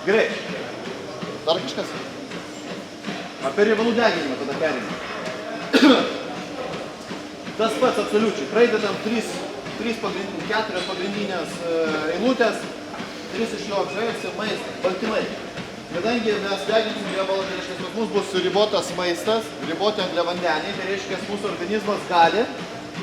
Gerai. Dar kažkas? Apie riebalų deginimą tada perėmė. Tas pats absoliučiai. Praeidėm 4 pagrindinės eilutės, 3 iš jo apžajas ir maistas, baltymai. Kadangi mes deginsim riebalą, tai reiškia, pas mus bus ribotas maistas, riboti angliavandeniai, tai reiškia, mūsų organizmas gali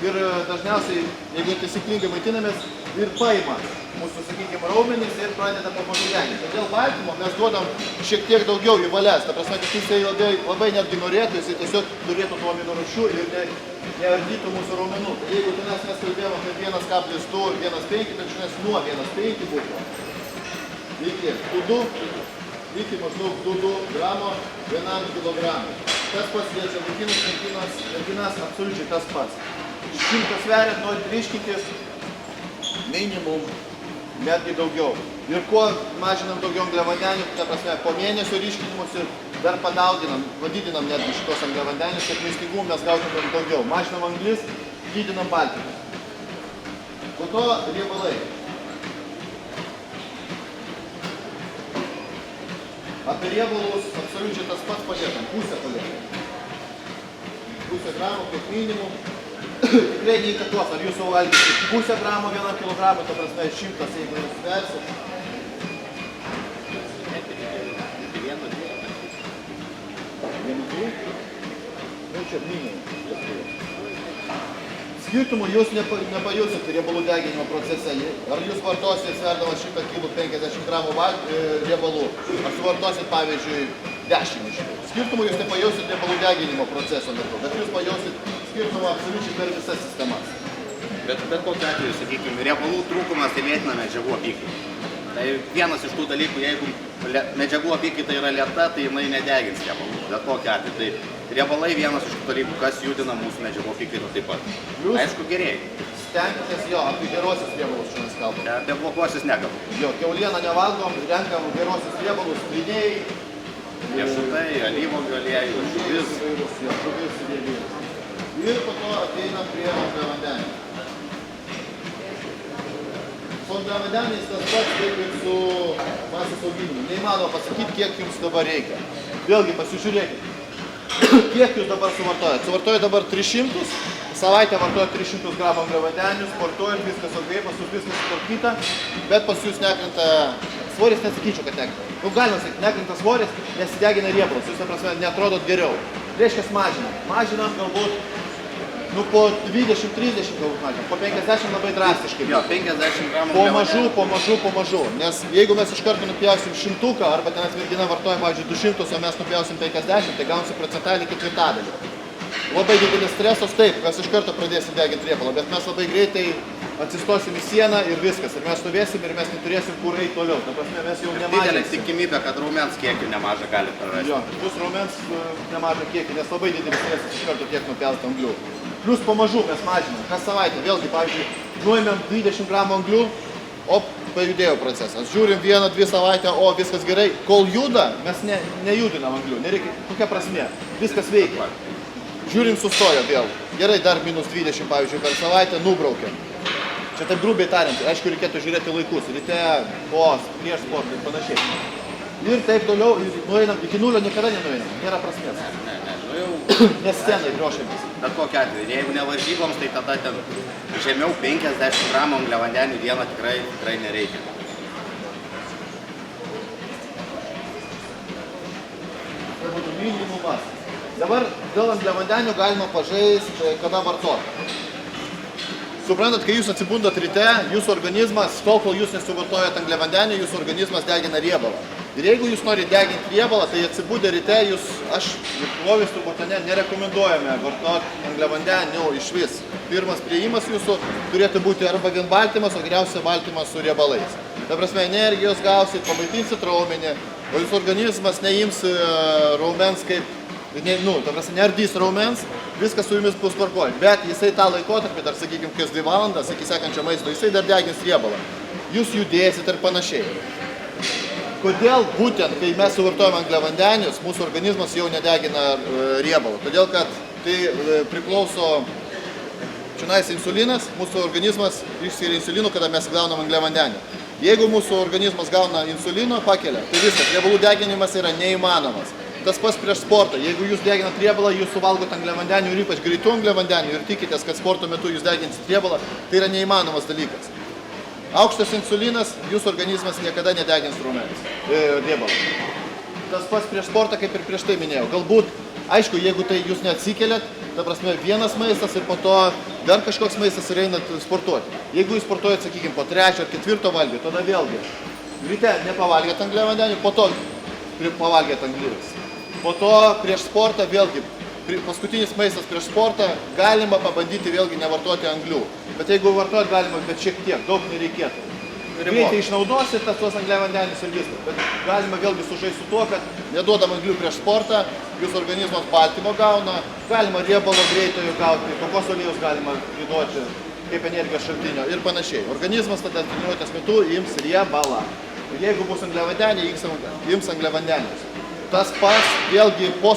ir dažniausiai, jeigu taisyklingai maitinamės, ir paima mūsų, sakykime, raumenys ir pradeda pamažu deginti. Todėl baltymo mes duodam šiek tiek daugiau į valias. Ta prasme, kad jisai labai netgi norėtų, jisai tiesiog turėtų tų aminorūšių ir neardytų mūsų raumenų. Jeigu mes kalbėjom apie 1,2 ir 1,5, tai žinės nuo 1,5 būtų iki maždaug 2 gramo 1 kilogramui. Tas pats liečia vaikinus, merginas, absoliučiai tas pats. 100 sveriat, norit ryškintis, minimum, netgi daugiau. Ir kuo mažinam daugiau angliavandenių, ta prasme, po mėnesio ryškinimus ir dar padauginam, padidinam netgi šitos angliavandenius, kad maistingumų mes gautumėm daugiau. Mažinam anglis, didinam baltymus. Po to riebalai. Apie riebalus absoliučiai tas pats paliekam, pusę paliekam. 0,5 gramo kaip minimum. Tikrai neįtakos, ar jūs valgysite 0,5 gramo 1 kilogramą, ta prasme 100, jeigu jūs sversit. Čia minimum. Skirtumų jūs nepajusit riebalų deginimo procese. Ar jūs vartosit sverdamas 100 kg 50 gramų riebalų, ar suvartosit, pavyzdžiui, 10 iš jų. Skirtumų jūs nepajusit riebalų deginimo proceso metu, bet jūs pajusit skirtumą absoliučiai per visas sistemas. Bet kokiu atveju, sakykime, riebalų trūkumas tai lėtina medžiagų apykaita. Tai vienas iš tų dalykų, jeigu medžiagų apykaita yra lėta, tai jinai nedegins riebalų. Bet kokiu atveju. Tai riebalai vienas iš tų dalykų, kas judina mūsų medžiagų apykaitą taip pat. Aišku, gerėja. Stenkitės jo, apie gerosius riebalus šiandien kalbam. Apie blokuosius nekalbam. Jo, kiaulieną nevalgom, renkam gerosius riebalus, gryniai. Riešutai, alyvuogių aliejų, žuvis. Žuvis ir riebalai. Ir po to ateinam prie angliavandenių. Su angliavandeniais tas pats kaip ir su masės auginimu. Neįmanoma pasakyti, kiek jums dabar reikia. Vėlgi pasižiūrėkite, kiek jūs dabar suvartojat. Suvartojat dabar 300, savaitę vartojat 300 gramų angliavandenių, sportuojat, viskas ok, pas jūs viskas sutvarkyta, bet pas jūs nekrenta svoris, nesakyčiau, kad nekrenta. Nu, galima sakyti, nekrenta svoris, nesidegina riebalas, jūs, ta prasme, neatrodot geriau. Reiškia, mažinam. Mažinam galbūt po 20-30 galbūt mažinam, po 50 labai drastiškai. Jo, 50 gramų Po mažu. Nes jeigu mes iš karto nupjausim 100, arba tenais mergina vartoja, pavyzdžiui, 200, o mes nupjausim 50, tai gausim procentalį ketvirtadalį. Labai didelis stresas, taip, mes iš karto pradėsim deginti riebalą, bet mes labai greitai atsistosim į sieną ir viskas. Ir mes stovėsim ir mes neturėsim kur eiti toliau. Ta prasme, mes jau nemažinsim. Didelė tikimybė, kad raumens kiekį nemažą gali prarasti. Jo, bus raumens nemažą kiekį, nes labai didelis stresas iš karto tiek nupjauti anglių. Plius pamažu mes mažinam. Kas savaitę, vėlgi, pavyzdžiui, nuėmėm 20 gramų anglių, pajudėjo procesas. Žiūrim 1-2 savaitę, viskas gerai. Kol juda, mes nejudinam anglių. Nereikia, kokia prasmė? Viskas veikia. Žiūrim, sustojo vėl. Gerai, dar minus 20, pavyzdžiui, per savaitę nubraukiam. Čia taip grubiai tariant, aišku, reikėtų žiūrėti laikus. Ryte, prieš sportą ir panašiai. Ir taip toliau, nueinam, iki nulio niekada nenueinam. Nėra prasmės. Nes scenai griošiamis. Bet kokiu atveju, jeigu ne varžyboms, tai tada ten žemiau 50 gramų angliavandenių dieną tikrai nereikia. Tai būtų minimumas. Dabar dėl angliavandenių galima pažaisti, kada vartoti. Suprantat, kai jūs atsibundat ryte, jūsų organizmas, tol kol jūs nesuvartojat angliavandenių, jūsų organizmas degina riebalą. Ir jeigu jūs norite deginti riebalą, tai atsibudę ryte aš ir klovis turbūt nerekomenduojame vartoti angliavandenių iš vis. Pirmas priėjimas jūsų turėtų būti arba vien baltymas, o geriausia baltymas su riebalais. Ta prasme, energijos gausit, pamaitinsit raumenį, o jūsų organizmas neims raumens kaip, ta prasme, neardys raumens, viskas su jumis bus tvarkoj. Bet jisai tą laikotarpį, dar sakykime, kas 2 valandas iki sekančio maisto, jisai dar degins riebalą. Jūs judėsit ir panašiai. Kodėl būtent, kai mes suvartojame angliavandenius, mūsų organizmas jau nedegina riebalų? Todėl, kad tai priklauso čionais insulinas, mūsų organizmas išskiria insulinų, kada mes gaunam angliavandenių. Jeigu mūsų organizmas gauna insulino, pakelia, tai viskas, riebalų deginimas yra neįmanomas. Tas pats prieš sportą. Jeigu jūs deginat riebalą, jūs suvalgot angliavandenių ir ypač greitų angliavandenių ir tikitės, kad sporto metu jūs deginsit riebalą, tai yra neįmanomas dalykas. Aukštas insulinas, jūsų organizmas niekada nedegins riebalą. Tas pats prieš sportą, kaip ir prieš tai minėjau. Galbūt, aišku, jeigu tai jūs neatsikeliat, ta prasme, vienas maistas ir po to dar kažkoks maistas ir einat sportuoti. Jeigu jūs sportuojat, sakykime, po 3 ar 4 valgio, tada vėlgi, ryte nepavalgėt angliavandenių, po to pavalgėt anglijos. Po to prieš sportą vėlgi, paskutinis maistas prieš sportą, galima pabandyti vėlgi nevartoti anglių. Bet jeigu vartoti galima, bet šiek tiek, daug nereikėtų. Greitai išnaudosit tuos angliavandenius ir viskas. Bet galima vėlgi sužaisti su tuo, kad neduodam anglių prieš sportą, jūsų organizmas baltymo gauna, galima riebalo greitojo gauti, kokos aliejus galima įduoti kaip energijos šaltinio ir panašiai. Organizmas tada treniruotės metu ims riebalą. Ir jeigu bus angliavandeniai, ims angliavandenius. Tas pats vėlgi po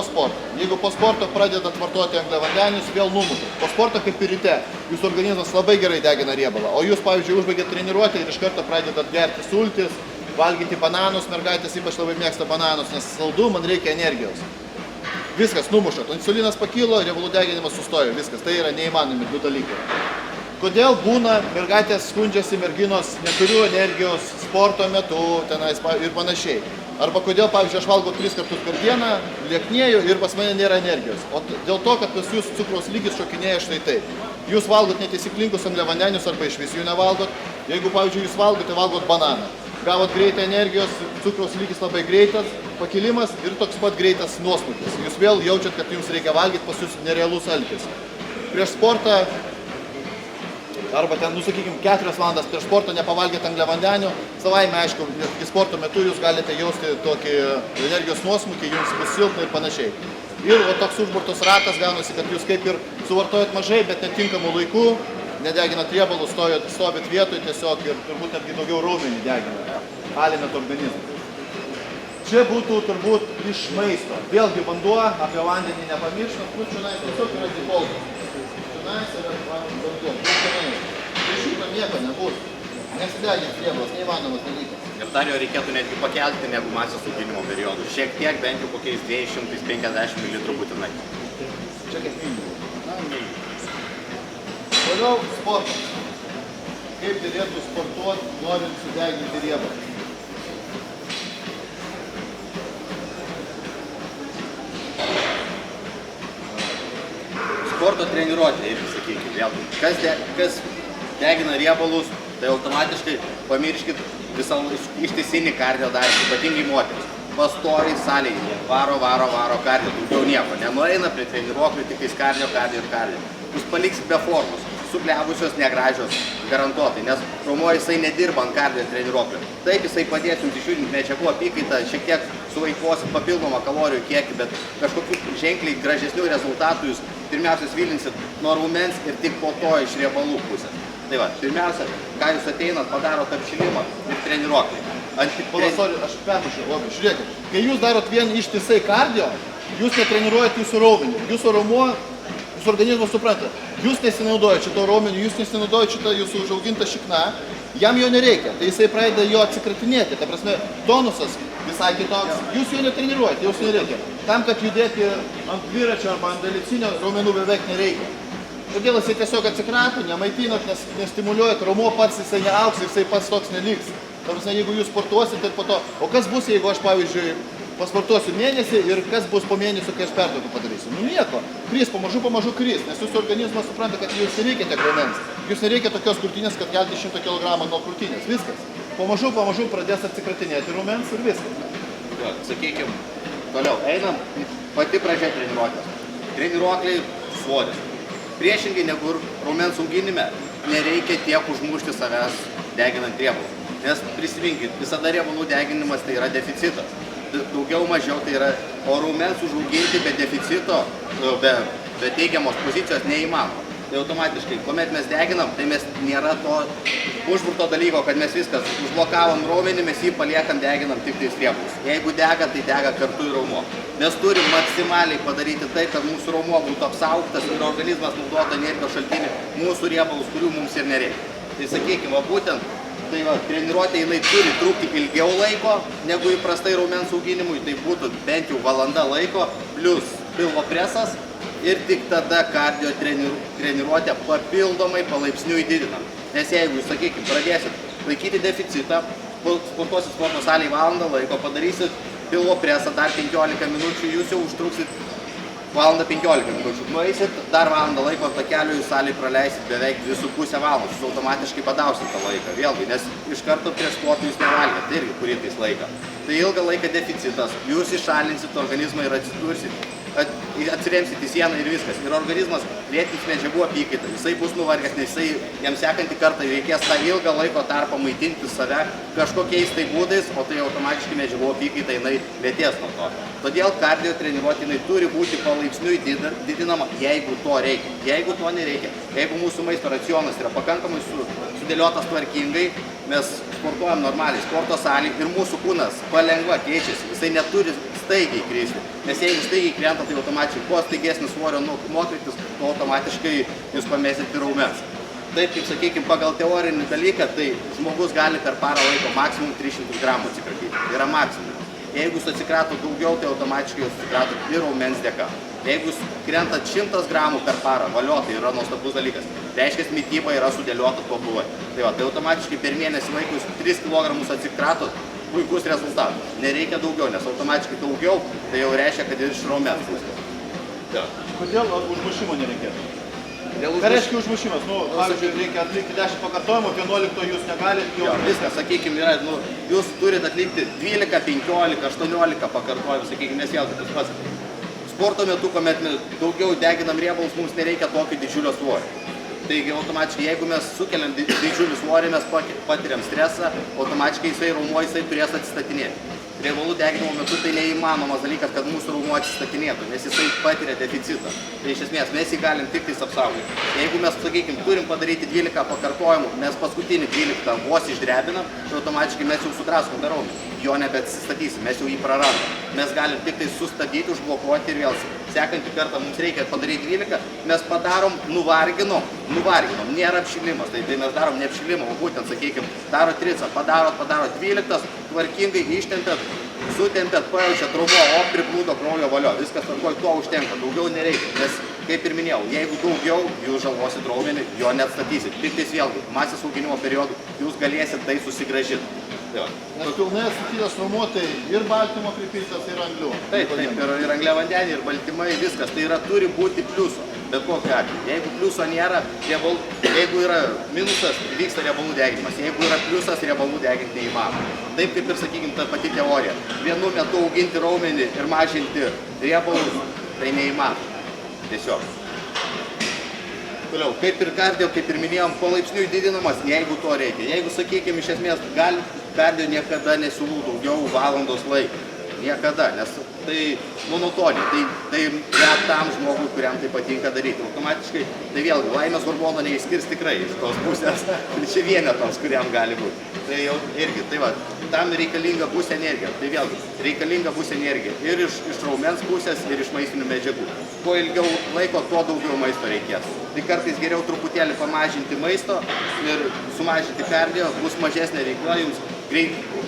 sporto. Jeigu po sporto pradedat vartoti angliavandenius, vėl numušat. Po sporto kaip ir ryte, jūsų organizmas labai gerai degina riebalą. O jūs, pavyzdžiui, užbaigėt treniruotę ir iš karto pradedat gerti sultis, valgyti bananus, mergaitės ypač labai mėgsta bananus, nes saldu, man reikia energijos. Viskas numušat. Insulinas pakilo, riebalų deginimas sustojo. Viskas. Tai yra neįmanomi du dalykai. Kodėl būna mergaitės skundžiasi, merginos, neturiu energijos sporto metu tenais ir panašiai. Arba kodėl, pavyzdžiui, aš valgau 3 kartus per dieną, lieknėju ir pas mane nėra energijos. O dėl to, kad pas jūs cukraus lygis šokinėja štai taip. Jūs valgot netaisyklingus angliavandenius arba iš vis jų nevalgot. Jeigu, pavyzdžiui, jūs valgote, valgot bananą. Gavot greitą energijos, cukraus lygis labai greitas, pakilimas ir toks pat greitas nuosmukis. Jūs vėl jaučiat, kad jums reikia valgyti, pas jūs nerealus alkis. Prieš sportą, arba ten, sakykime, 4 valandas prieš sportą nepavalgėt angliavandenių, savaime, aišku, netgi sporto metu jūs galite jausti tokį energijos nuosmukį, jums bus silpna ir panašiai. Ir toks užburtos ratas gaunasi, kad jūs kaip ir suvartojat mažai, bet netinkamų laikų, nedeginat riebalų, stovit vietoj tiesiog ir turbūt netgi daugiau raumenį deginat, alinat organizmą. Čia būtų turbūt iš maisto. Vėlgi vanduo, apie vandenį nepamirštant, čionais tiesiog yra defaultas. Čionais yra vanduo. Tai šito nieko nebus. Nesidegins riebalas, neįmanomas dalykas. Ir dar jo reikėtų netgi pakelti negu masės auginimo periodų. Šiek tiek, bent jau kokiais 250 ml būtinai. Čia kaip minimum. Toliau sportas. Kaip dėlėtų sportuoti, norint sudeginti riebalą. Sporto treniruotė, irgi sakykime, vėlgi. Kas degina riebalus, tai automatiškai pamirškit visą ištisinį kardio darbą, ypatingai moteris. Pastoviai salėje, varo kardio, daugiau nieko. Nenueina prie treniruoklių, tik kardio. Jūs paliksit be formos, suglebusios, negražios, garantuotai, nes raumuoju jisai nedirba ant kardio treniruoklio. Taip jisai padės jums išjudinti medžiagų apykaitą, šiek tiek suvaikosit papildomą kalorijų kiekį, bet kažkokių ženkliai gražesnių rezultatų jūs pirmiausia svilinsit nuo raumens ir tik po to iš riebalų pusės. Tai va, pirmiausia, ką jūs ateinat, padarot apšilimą ir treniruoklį. Aš permušiu, labai, žiūrėkit, kai jūs darot vien ištisai kardio, jūs netreniruojat jūsų raumenį. Jūsų raumuo, jūsų organizmas supranta, jūs nesinaudojat šito raumenį, jūs nesinaudojat šitą jūsų užaugintą šikną, jam jo nereikia, tai jisai pradeda jo atsikratinėti. Ta prasme, tonusas visai kitoks, jūs jo netreniruojat, jūs nereikia. Tam, kad judėti ant dviračio arba ant dalycinio, raumenų beveik nereikia. Todėl jisai tiesiog atsikrato, nemaitinat, nestimuliuojat, raumuo pats jisai neauks, jisai pats toks neliks. Ta prasme, jeigu jūs sportuosit ir po to, o kas bus, jeigu aš, pavyzdžiui, pasportuosiu mėnesį ir kas bus po mėnesio, kai aš pertrauką padarysiu? Nu nieko, kris, pamažu kris, nes jūsų organizmas supranta, kad jūs nereikia tiek raumens. Jūs nereikia tokios krūtinės, kad kelti 100 kg nuo krūtinės, viskas. Pamažu pradės atsikratinėti raumens ir viskas. Sakykime, toliau einam, pati pradžia treniruotės. Treniruokliai svoris. Priešingai negu raumens auginime, nereikia tiek užmušti savęs deginant riebalus. Nes prisiminkit, visada riebalų deginimas tai yra deficitas. Daugiau mažiau tai yra, o raumens užauginti be deficito, be teigiamos pozicijos neįmanoma. Tai automatiškai, kuomet mes deginam, tai mes nėra to užburto dalyko, kad mes viskas užblokavom raumenį, mes jį paliekam, deginam tik tais riebalus. Jeigu dega, tai dega kartu ir raumuo. Mes turim maksimaliai padaryti tai, kad mūsų raumuo būtų apsaugtas ir organizmas naudotų energijos šaltinį mūsų riebalus, kurių mums ir nereikia. Tai sakykime, būtent Tai va, treniruotė jinai turi trukti ilgiau laiko negu įprastai raumens auginimui, tai būtų bent jau valanda laiko, plus pilvo presas ir tik tada kardio treniruotę papildomai palaipsniui didinam. Nes jeigu jūs, sakykime, pradėsit laikyti deficitą, sportuosit sporto salėje valandą laiko, padarysit pilvo presą dar 15 minučių, jūs jau užtruksit valandą 15 minučių. Nueisit dar valandą laiko takelių, jūs salėje praleisit beveik 2,5 valandos, jūs automatiškai padausit tą laiką. Vėlgi, nes iš karto prieš sportą jūs nevalgėt, tai irgi kurintais laiką. Tai ilgą laiką deficitas, jūs išalinsit organizmą ir atsidursit, atsiremsit į sieną ir viskas. Ir organizmas lėtins medžiagų apykaitą, jisai bus nuvargęs, nes jisai jam sekantį kartą reikės tą ilgą laiko tarpą maitinti save kažkokiais tai būdais, o tai automatiškai medžiagų apykaita jinai lėtės nuo to. Todėl kardio treniruotė jinai turi būti palaipsniui didinama, jeigu to reikia. Jeigu to nereikia, jeigu mūsų maisto racionas yra pakankamai sudėliotas tvarkingai, mes sportuojam normaliai sporto salėje ir mūsų kūnas palengva keičiasi, jisai neturi staigiai kristi. Nes jeigu staigiai krenta, tai automatiškai kuo staigesnis svorio nuokritis, tuo automatiškai jūs pamesit į raumens. Taip, kaip sakykime, pagal teorinį dalyką, tai žmogus gali per parą laiko maksimum 300 gramų atsikratyti. Tai yra maksimum. Jeigu jūs atsikrato daugiau, tai automatiškai jūs atsikrato ir raumens dėka. Jeigu jūs krentat 100 gramų per parą, valio, tai yra nuostabus dalykas. Reiškia, mityba yra sudėliota tobulai. Tai automatiškai per mėnesį laiko jūs 3 kg atsikratot, puikus rezultatas. Nereikia daugiau, nes automatiškai daugiau, tai jau reiškia, kad ir iš raumens pusės. Kodėl užmušimo nereikėtų? Ką reiškia užmušimas? Nu, pavyzdžiui, reikia atlikti 10 pakartojimų, 11 jūs negalite jau... Viskas, sakykime, yra, jūs turite atlikti 12, 15, 18 pakartojimų, sakykime, nes vėl tas pats. Sporto metu, kuomet daugiau deginam riebalus, mums nereikia tokio didžiulio svorio. Taigi, automatiškai, jeigu mes sukeliam didžiulį svorį, mes patiriam stresą, automatiškai jisai raumuo, jisai turės atsistatinėti. Riebalų deginimo metu tai neįmanomas dalykas, kad mūsų raumuo atsistatinėtų, nes jisai patiria deficitą. Tai iš esmės mes jį galim tik tais apsaugoti. Jeigu mes, sakykime, turim padaryti 12 pakartojimų, mes paskutinį 12 vos išdrebinam, tai automatiškai mes jau sudraskom tą raumenį. Jo nebeatsistatysim, mes jau jį prarandam. Mes galim tik tai sustabdyti, užblokuoti ir vėl sekantį kartą mums reikia padaryti 12, mes padarom, nuvarginom, nėra apšilimas, tai mes darom ne apšilimą, o būtent, sakykime, daro tricą, padarot 12, tvarkingai ištempėt, sutempėt, pajaučiat raumuo, o priplūdo kraujo valio, viskas tvarkoj, to užtenka, daugiau nereikia, nes, kaip ir minėjau, jeigu daugiau jūs žalosit raumenį, jo neatstatysit, tik tais vėlgi, masės auginimo periodu jūs galėsit tai susigrąžinti. Nes pilnai atstatytas raumuo, tai ir baltymo pripiltas, ir anglių. Taip, ir angliavandeniai, ir baltymai, viskas, tai yra turi būti pliuso, bet kokiu atveju. Jeigu pliuso nėra, jeigu yra minusas, vyksta riebalų deginimas, jeigu yra pliusas, riebalų deginti neįmanoma. Taip kaip ir, sakykime, ta pati teorija. Vienu metu auginti raumenį ir mažinti riebalus, tai neįmanoma. Tiesiog. Toliau, kaip ir kardio, kaip ir minėjom, palaipsniui didinamas, jeigu to reikia. Jeigu, sakykime, iš esmės, kardio niekada nesiūlau daugiau valandos laiko. Niekada, nes tai monotonija, tai retam žmogui, kuriam tai patinka daryti. Automatiškai, tai vėlgi, laimės hormono neįskirs tikrai iš tos pusės, čia vienetams, kuriam gali būti. Tai jau irgi, tai va, tam reikalinga bus energija. Tai vėlgi, reikalinga bus energija ir iš raumens pusės, ir iš maistinių medžiagų. Kuo ilgiau laiko, tuo daugiau maisto reikės. Tai kartais geriau truputėlį pamažinti maisto ir sumažinti kardio, bus mažesnė veikla, jums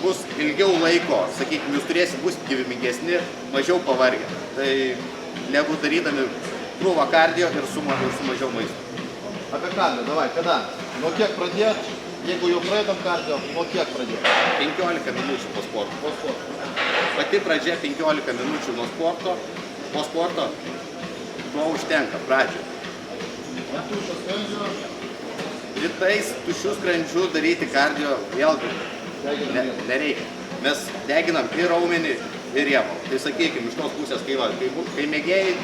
bus ilgiau laiko, sakykime, jūs turėsit, bus gyvymingesni, mažiau pavargę. Tai negu darydami krūvą kardio ir su mažiau maisto. Apie kardio, davai, kada? Nuo kiek pradėt? Jeigu jau pradedam kardio, nuo kiek pradėt? 15 minučių po sporto. Pati pradžia 15 minučių nuo sporto, po sporto, to užtenka pradžioje. Tuščių skrandžio? Rytais tuščių skrandžių daryti kardio vėlgi nereikia. Mes deginam ir raumenį, ir riebalą. Tai sakykime, iš tos pusės, kai mėgėjai,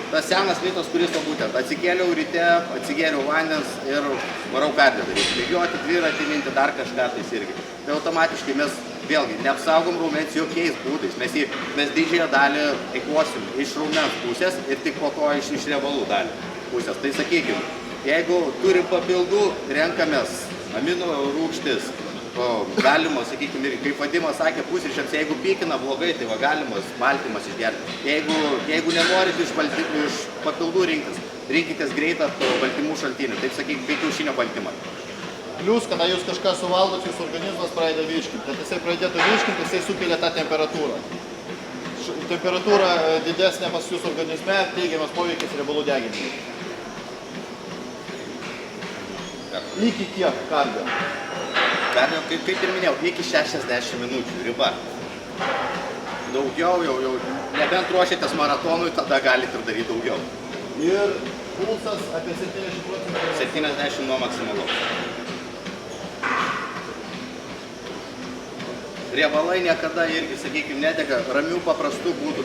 tas senas mitas, kuris to būtent, atsikėliau ryte, atsigėriau vandens ir varau kardio daryti. Bėgioti, dviratį minti, dar kažką tais irgi. Tai automatiškai mes vėlgi neapsaugom raumens jokiais būdais. Mes didžiąją dalį eikvosim iš raumens pusės ir tik po to iš riebalų dalį pusės. Tai sakykime, jeigu turim papildų, renkamės amino rūgštis, galima, sakykime, kaip Vadimas sakė, pusryčiams, jeigu pykina blogai, tai galimas baltymas išgerti. Jeigu nenorit iš papildų rinkitės greitą baltymų šaltinį, taip sakykime, kaip kiaušinio baltymą. Plius, kada jūs kažką suvalgot, jūsų organizmas pradeda virškinti. Kad jisai pradėtų virškinti, jisai sukelia tą temperatūrą. Temperatūra didesnė pas jūsų organizme, teigiamas poveikis riebalų deginimui. Iki kiek kardio? Kardio, kaip ir minėjau, iki 60 minučių riba. Daugiau jau, nebent ruošiatės maratonui, tada galite ir daryti daugiau. Ir pulsas apie 70%. 70 nuo maksimalaus. Riebalai niekada irgi, sakykime, nedega ramių paprastų būdų.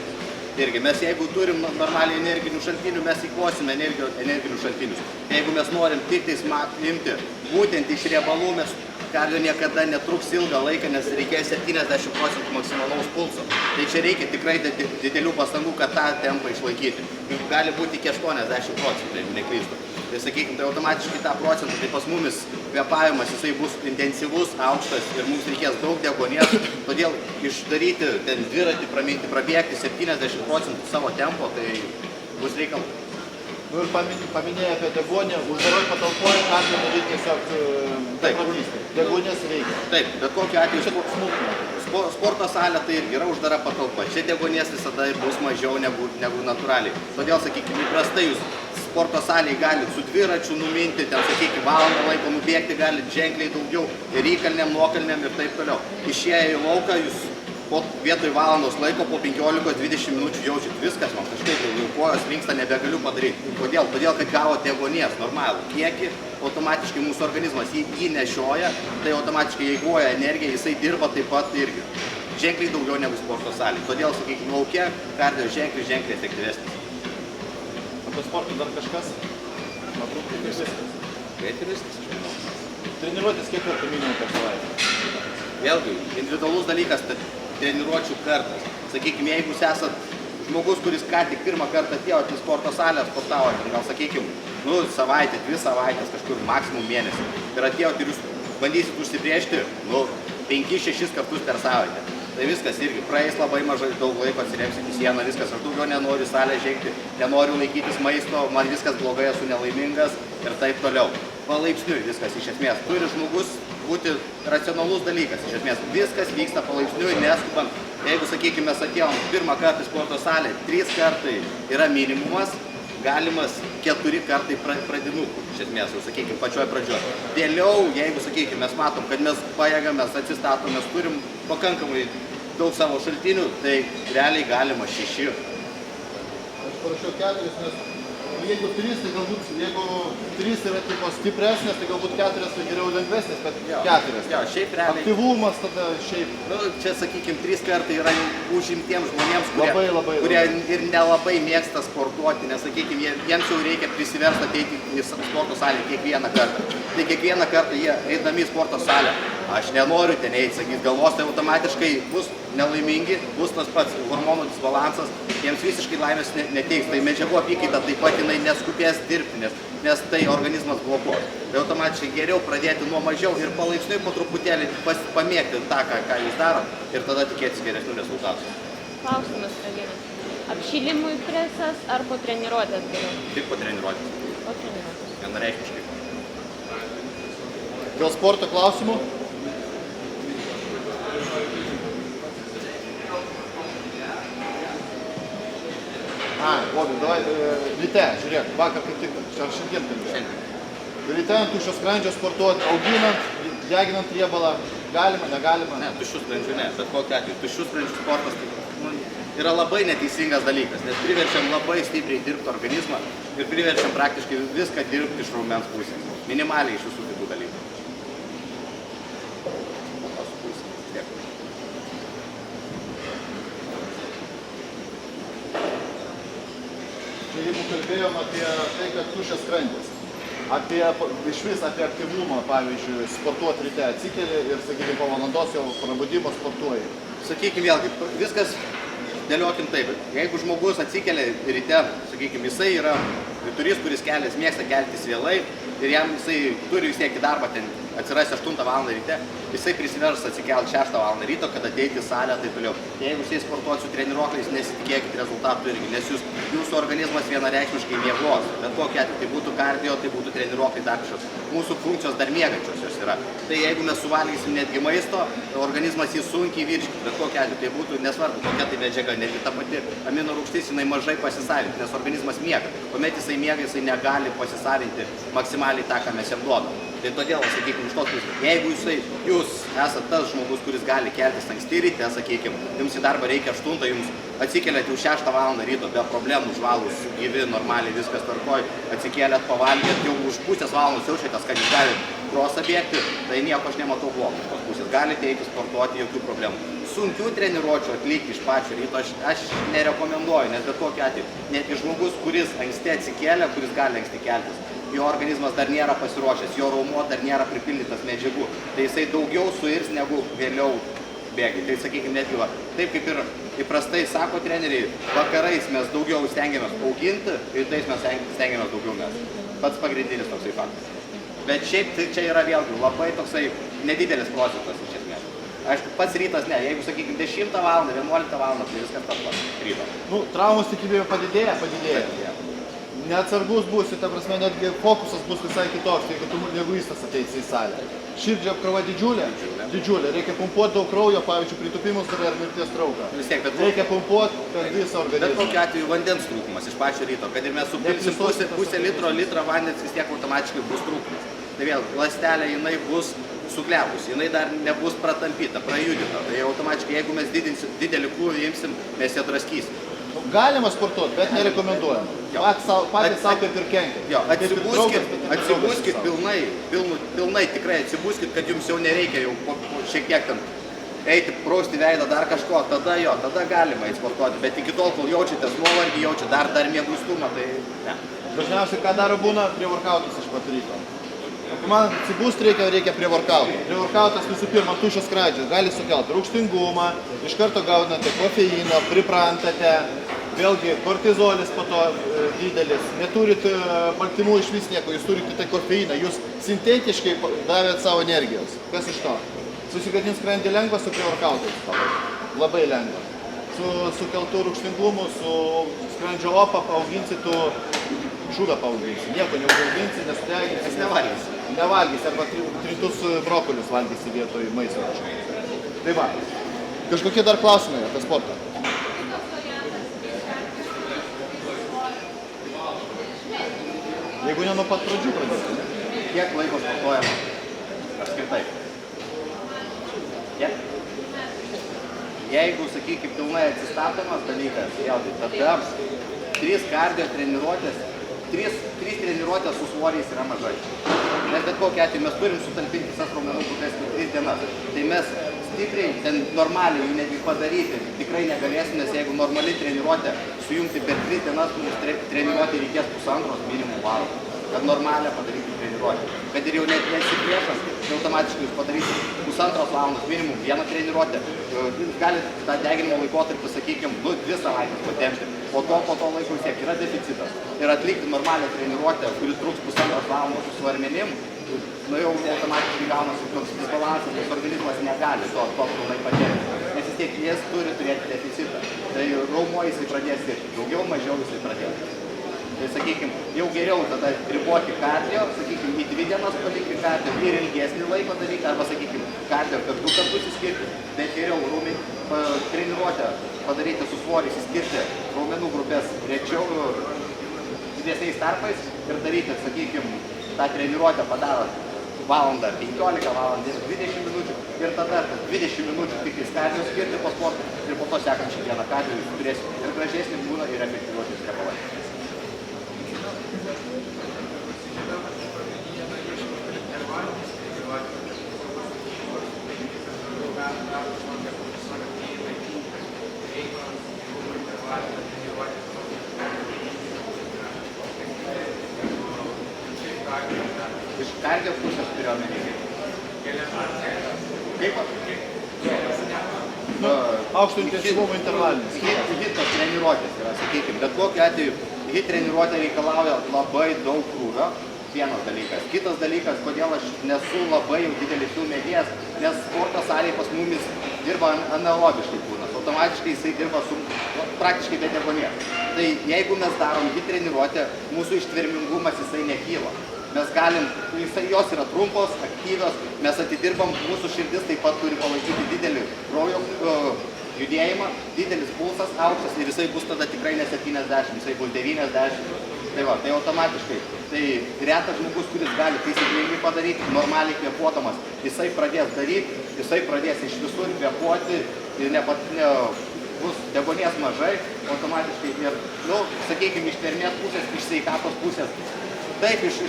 Irgi mes jeigu turim normaliai energinių šaltinių, mes įkosime energinių šaltinius. Jeigu mes norim tik tais imti būtent iš riebalų, mes kardio niekada netruks ilgą laiką, nes reikės 70% maksimalaus pulso. Tai čia reikia tikrai didelių pastangų, kad tą tempą išlaikyti. Gali būti iki 80%, jeigu neklystu. Tai sakykime, tai automatiškai tą procentą, tai pas mumis kvėpavimas jisai bus intensyvus, aukštas ir mums reikės daug deguonies, todėl išdaryti ten dviratį, praminti, prabėgti 70% savo tempo, tai bus reikalas. Nu ir paminėjai apie deguonį, uždaroj patalpoje kardio daryti tiesiog beprotystė. Deguonės reikia. Taip, bet kokiu atveju sporto salė tai irgi yra uždara patalpa. Čia deguonies visada bus mažiau negu natūraliai. Todėl, sakykime, įprastai jūs sporto salėje galite su dviračiu numinti, ten, sakykime, valandą laiko nubėgti galite ženkliai daugiau ir įkalnėm, nuokalnėm ir taip toliau. Išėję į lauką, jūs vietoj valandos laiko po 15-20 minučių jaučiat viskas, man kažkaip jau kojos linksta, nebegaliu padaryti. Kodėl? Todėl, kad gavo deguonies normalų kiekį, automatiškai mūsų organizmas jį nešioja, tai automatiškai eikvoja energiją, jisai dirba taip pat irgi. Ženkliai daugiau negu sporto salė. Todėl, sakykime, lauke kardio ženkliai efektyvesnis. Apie sportą dar kažkas? Matrūk, kaip ir viskas. Kaip ir viskas, aš manau. Treniruotis kiek kartų minimum per savaitę? Vėlgi, individualus dalykas, treniruočių kartas. Sakykime, jeigu jūs esat žmogus, kuris ką tik pirmą kartą atėjot į sporto salę, sportavote, gal sakykime, savaitę, 2 savaitės, kažkur maksimum mėnesį. Ir atėjot ir jūs bandysit užsibrėžti 5-6 kartus per savaitę. Tai viskas irgi praeis labai mažai daug laiko, atsiremsit į sieną, viskas, aš daugiau nenoriu salę žengti, nenoriu laikytis maisto, man viskas blogai, esu nelaimingas ir taip toliau. Palaipsniui viskas iš esmės. Turi žmogus būti racionalus dalykas, iš esmės. Viskas vyksta palaipsniui, neskubant. Jeigu, sakykime, mes atėjom pirmą kartą į sporto salę, 3 kartai yra minimumas, galimas 4 kartai pradinukų, iš esmės, jau, sakykime, pačioj pradžioj. Vėliau, jeigu, sakykime, mes matom, kad mes pajėgam, mes atsistatom, mes turim pakankamai daug savo šaltinių, tai realiai galima 6. Aš parašiau 4, nes jeigu 3, tai galbūt, jeigu 3 yra tipo stipresnės, tai galbūt 4 tai geriau lengvesnės, bet 4. Jo, šiaip realiai. Aktyvumas tada šiaip. Čia, sakykime, 3 kartai yra užimtiems žmonėms, kurie labai. Ir nelabai mėgsta sportuoti, nes, sakykime, jiems jau reikia prisiversti ateiti į sporto salę kiekvieną kartą. Tai kiekvieną kartą jie eidami į sporto salę, aš nenoriu ten eiti, sakys, galvos tai automatiškai bus nelaimingi, bus tas pats hormonų disbalansas, jiems visiškai laimės neteiks. Tai medžiagų apykaita taip pat jinai neskubės dirbti, nes tai organizmas blokuos. Tai automatiškai geriau pradėti nuo mažiau ir palaipsniui po truputėlį pamėgti tą, ką jūs darot ir tada tikėtis geresnių rezultatų. Klausimas vienas. Apšilimui presas ar po treniruotės geriau? Tik po treniruotės. Po treniruotės. Vienareikšmiškai. Dėl sporto klausimų? Vobį, davai, ryte, žiūrėk, vakar kaip tik, šiandien kalbėjau. Ryte ant tuščio skrandžio sportuoti, auginant, deginant riebalą, galima, negalima? Ne, tuščių skrandžių ne, bet kokiu atveju. Tuščių skrandžių sportas tai, yra labai neteisingas dalykas, nes priverčiam labai stipriai dirbti organizmą ir priverčiam praktiškai viską dirbti iš raumens pusės, minimaliai iš visų kitų dalykų. Jeigu kalbėjom apie tai, kad tuščias skrandis, išvis apie aktyvumą, pavyzdžiui, sportuoti ryte atsikeli ir, sakykime, po valandos jau prabudimo sportuoji. Sakykime vėlgi, viskas dėliokim taip, jeigu žmogus atsikelia ryte, sakykime, jisai yra vyturys, kuris mėgsta keltis vėlai ir jam jisai turi vis tiek į darbą ten atsirasti 8 val. Ryte, jisai prisivers atsikelti 6 val. Ryto, kad ateiti į salę, taip toliau. Jeigu jisai sportuoti su treniruokliais, nesitikėkit rezultatų irgi, nes jūsų organizmas vienareikšmiškai miegos. Bet kokia atveju, tai būtų kardio, tai būtų treniruokliai dar kažkas. Mūsų funkcijos dar miegančios yra. Tai jeigu mes suvalgysim netgi maisto, organizmas jį sunkiai virškins. Bet kokia atveju, tai būtų nesvarbu, kokia tai medžiaga, netgi ta pati amino rūgštis, jinai mažai pasisavinti, nes organizmas miega. Kuomet jisai miega, jisai negali pasisavinti maksimaliai tą, ką mes jam duodam. Tai todėl, sakykime, iš tos pusės, jeigu jūs esate tas žmogus, kuris gali keltis anksti ryte, sakykime, jums į darbą reikia 8, jums atsikeliat jau 6 val. Ryto be problemų, žvalus, gyvi, normaliai, viskas tvarkoj, atsikeliat, pavalgėt, jau už pusės valandos jaučiatės, kad jūs galite krosą bėgti, tai nieko aš nematau blogo iš tos pusės, galite eiti sportuoti, jokių problemų. Sunkių treniruočių atlikti iš pačio ryto aš nerekomenduoju, nes bet kokiu atveju, netgi žmogus, kuris anksti atsikėlė, kuris gali anksti keltis, jo organizmas dar nėra pasiruošęs, jo raumuo dar nėra pripildytas medžiagų, tai jisai daugiau suirs negu vėliau bėgi. Tai sakykime, netgi va, taip kaip ir įprastai sako treneriai, vakarais mes daugiau stengiamės auginti, rytais mes stengiamės daugiau mes. Pats pagrindinis toksai faktas. Bet šiaip tai čia yra vėlgi labai toksai nedidelis procentas iš esmės. Aišku, pats rytas ne, jeigu sakykime 10 val. 11 val. Tai viskas tas pats ryto. Nu, traumos tikimybė padidėja. Neatsargus būsi, ta prasme, netgi fokusas bus visai kitoks, jeigu tu neguistas ateisi į salę. Širdžio apkrova didžiulė, reikia pumpuoti daug kraujo, pavyzdžiui, pritupimus turi ar mirties trauką. Reikia pumpuoti per visą organizmą. Bet kokiu atveju vandens trūkumas iš pačio ryto, kad ir mes supilsim pusę litrą vandens, vis tiek automatiškai bus trūkumas. Tai vėl, ląstelė jinai bus suklepusi, jinai dar nebus pratampyta, prajudita. Tai automatiškai, jeigu mes didelį krūvį imsim, mes ją draskysim. Galima sportuoti, bet nerekomenduojam. Patys savo kaip ir kenkia. Jo, atsibuskit pilnai tikrai atsibuskit, kad jums jau nereikia jau šiek tiek ten eiti, prausti veidą, dar kažko, tada galima sportuoti, bet iki tol, kol jaučiatės nuovargį, jaučiate dar mieguistumą, tai ne. Dažniausiai, ką daro būna, prie workoutus iš pat ryto. Man atsibūst reikia prie workoutų. Prie workoutas visų pirma tuščias skraidžias, gali sukelti rūgštingumą, iš karto gaunate kofeino, priprantate, vėlgi kortizolis po to didelis, neturit baltymų iš vis nieko, jūs turite tai kofeiną, jūs sintetiškai davėt savo energijos. Kas iš to? Susigadins skrandį lengva su prie workoutais, labai lengva. Su sukeltų rūgštingumu, su skrandžio opa paauginsi tu šūdą paauginsi, nieko neužauginsi, nesudeginsi, nevalgysi arba trintus brokolius valgysi vietoj maisto. Tai va, kažkokie dar klausimai apie sportą? Jeigu ne nuo pat pradžių pradėti, ne? Kiek laiko sportuojama? Apskritai. Kiek? Jeigu, sakykime, pilnai atsistatomas dalykas, vėlgi, tada 3 kardio treniruotės, 3 treniruotės su svoriais yra mažai. Nes bet kokiu atveju mes turim sutalpinti visas raumenų grupės per 3 dienas. Tai mes stipriai, ten normaliai jų netgi padaryti tikrai negalėsim, nes jeigu normali treniruotė sujungti per 3 dienas, mums treniruotė reikės 1,5 minimum valandos, kad normalią padaryti treniruotę. Kad ir jau net nesi priešas, tai automatiškai jūs padarysit 1,5 valandos minimum vieną treniruotę. Jūs galite tą deginimo laikotarpį, sakykime, 2 savaitės patempti. Po to laiko vis tiek yra deficitas. Ir atlikti normalią treniruotę, kuri truks 1,5 valandos su svarmenim, nu jau automatiškai gaunasi toks disbalansas, nes organizmas negali to pilnai patempti. Nes vis tiek jis turi turėti deficitą. Tai raumuo jisai pradės dirbti, daugiau, mažiau jisai pradės. Tai sakykime, jau geriau tada riboti kardio, sakykime, į 2 dienas palikti kardio ir ilgesnį laiką daryti, arba sakykime, kardio per 2 kartus įskirti, bet geriau treniruotę padaryti su svoriais, įskirti raumenų grupės rečiau, didesniais tarpais ir daryti, sakykime, tą treniruotę padarot valandą 15, valandą 20 minučių ir tada 20 minučių tik kardio skirti po sportą ir po to sekančią dieną kardio jūs turėsite ir gražesnį būną ir efektyvuotis riebalai. Iš kardio pusės turiu omeny. Kaip? Aukšto intensyvumo intervalinis. Hitos treniruotės yra, sakykime, bet kokiu atveju hit treniruotė reikalauja labai daug krūvio, vienas dalykas. Kitas dalykas, kodėl aš nesu labai jau didelis jų mėgėjas, nes sporto salėje pas mumis dirba anaerobiškai kūnas. Automatiškai jisai dirba su praktiškai be deguonies. Tai jeigu mes darom hit treniruotę, mūsų ištvermingumas jisai nekyla. Mes galim, jos yra trumpos, aktyvios, mes atidirbam, mūsų širdis taip pat turi palaikyti didelį kraujo judėjimą, didelis pulsas aukštas ir jisai bus tada tikrai ne 70, jisai bus 90. Tai va, tai automatiškai. Tai retas žmogus, kuris gali taisyklingai padaryti, normaliai kvėpuodamas, jisai pradės daryti, jisai pradės iš visur kvėpuoti ir bus deguonies mažai, automatiškai ir, sakykime, iš tvermės pusės, iš sveikatos pusės. Taip, iš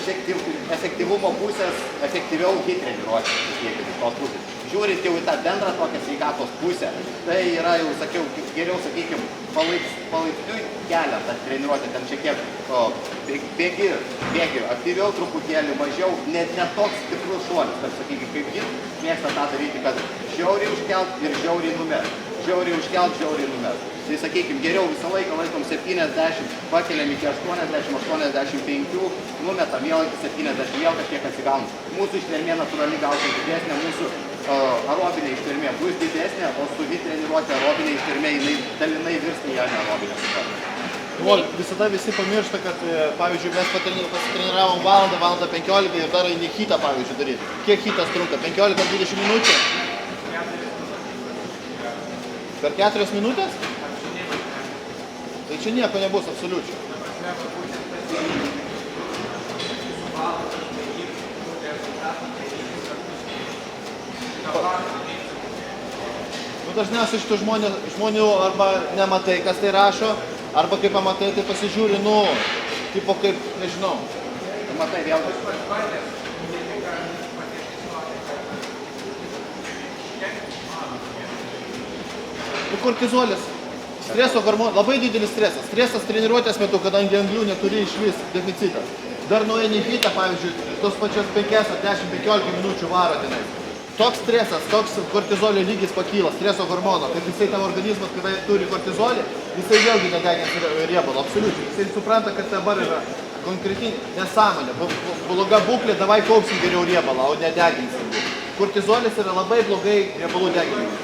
efektyvumo pusės, efektyviau hit treniruoti, iš tos pusės. Žiūrint jau į tą bendrą tokią sveikatos pusę, tai yra jau, sakiau, geriau, sakykime, palaipsniui kelią tą treniruotę, ten šiek tiek bėgi aktyviau truputėlį, mažiau, ne toks stiprus šuolis, kad, sakykime, kaip hit mėgsta tą daryti, kad žiauriai užkelt ir žiauriai numest. Žiauriai užkelt, žiauriai numest. Tai, sakykime, geriau visą laiką laikom 70, pakeliam iki 80-85, numetam vėl iki 70, vėl kažkiek atsigaunam. Mūsų ištvermė natūraliai gausia didesnė, mūsų aerobinė ištvermė bus didesnė, o su hit treniruotė aerobinė ištvermė, jinai dalinai virsta į anaerobinę. Visada visi pamiršta, kad, pavyzdžiui, mes pasitreniravom valandą 15 ir dar eini hitą, pavyzdžiui, daryti. Kiek hitas trunka? 15-20 minučių? Per 4 minutės? Tai čia nieko nebus absoliučiai. Dažniausiai šitų žmonių arba nematai, kas tai rašo, arba kai pamatai, tai pasižiūri, tipo kaip, nežinau. Matai vėl. Kortizolis, streso hormonas, labai didelis stresas. Stresas treniruotės metu, kadangi anglių neturi išvis deficitas. Dar nueini hitą, pavyzdžiui, tos pačios 5-10-15 minučių varo tenai. Toks stresas, toks kortizolio lygis pakyla, streso hormono, kad jisai tam organizmas, kada turi kortizolį, jisai vėlgi nedegins riebalo, absoliučiai. Jisai supranta, kad dabar yra konkreti nesąmonė, bloga būklė, davai kaupsim geriau riebalą, o nedeginsim. Kortizolis yra labai blogai riebalų deginimas.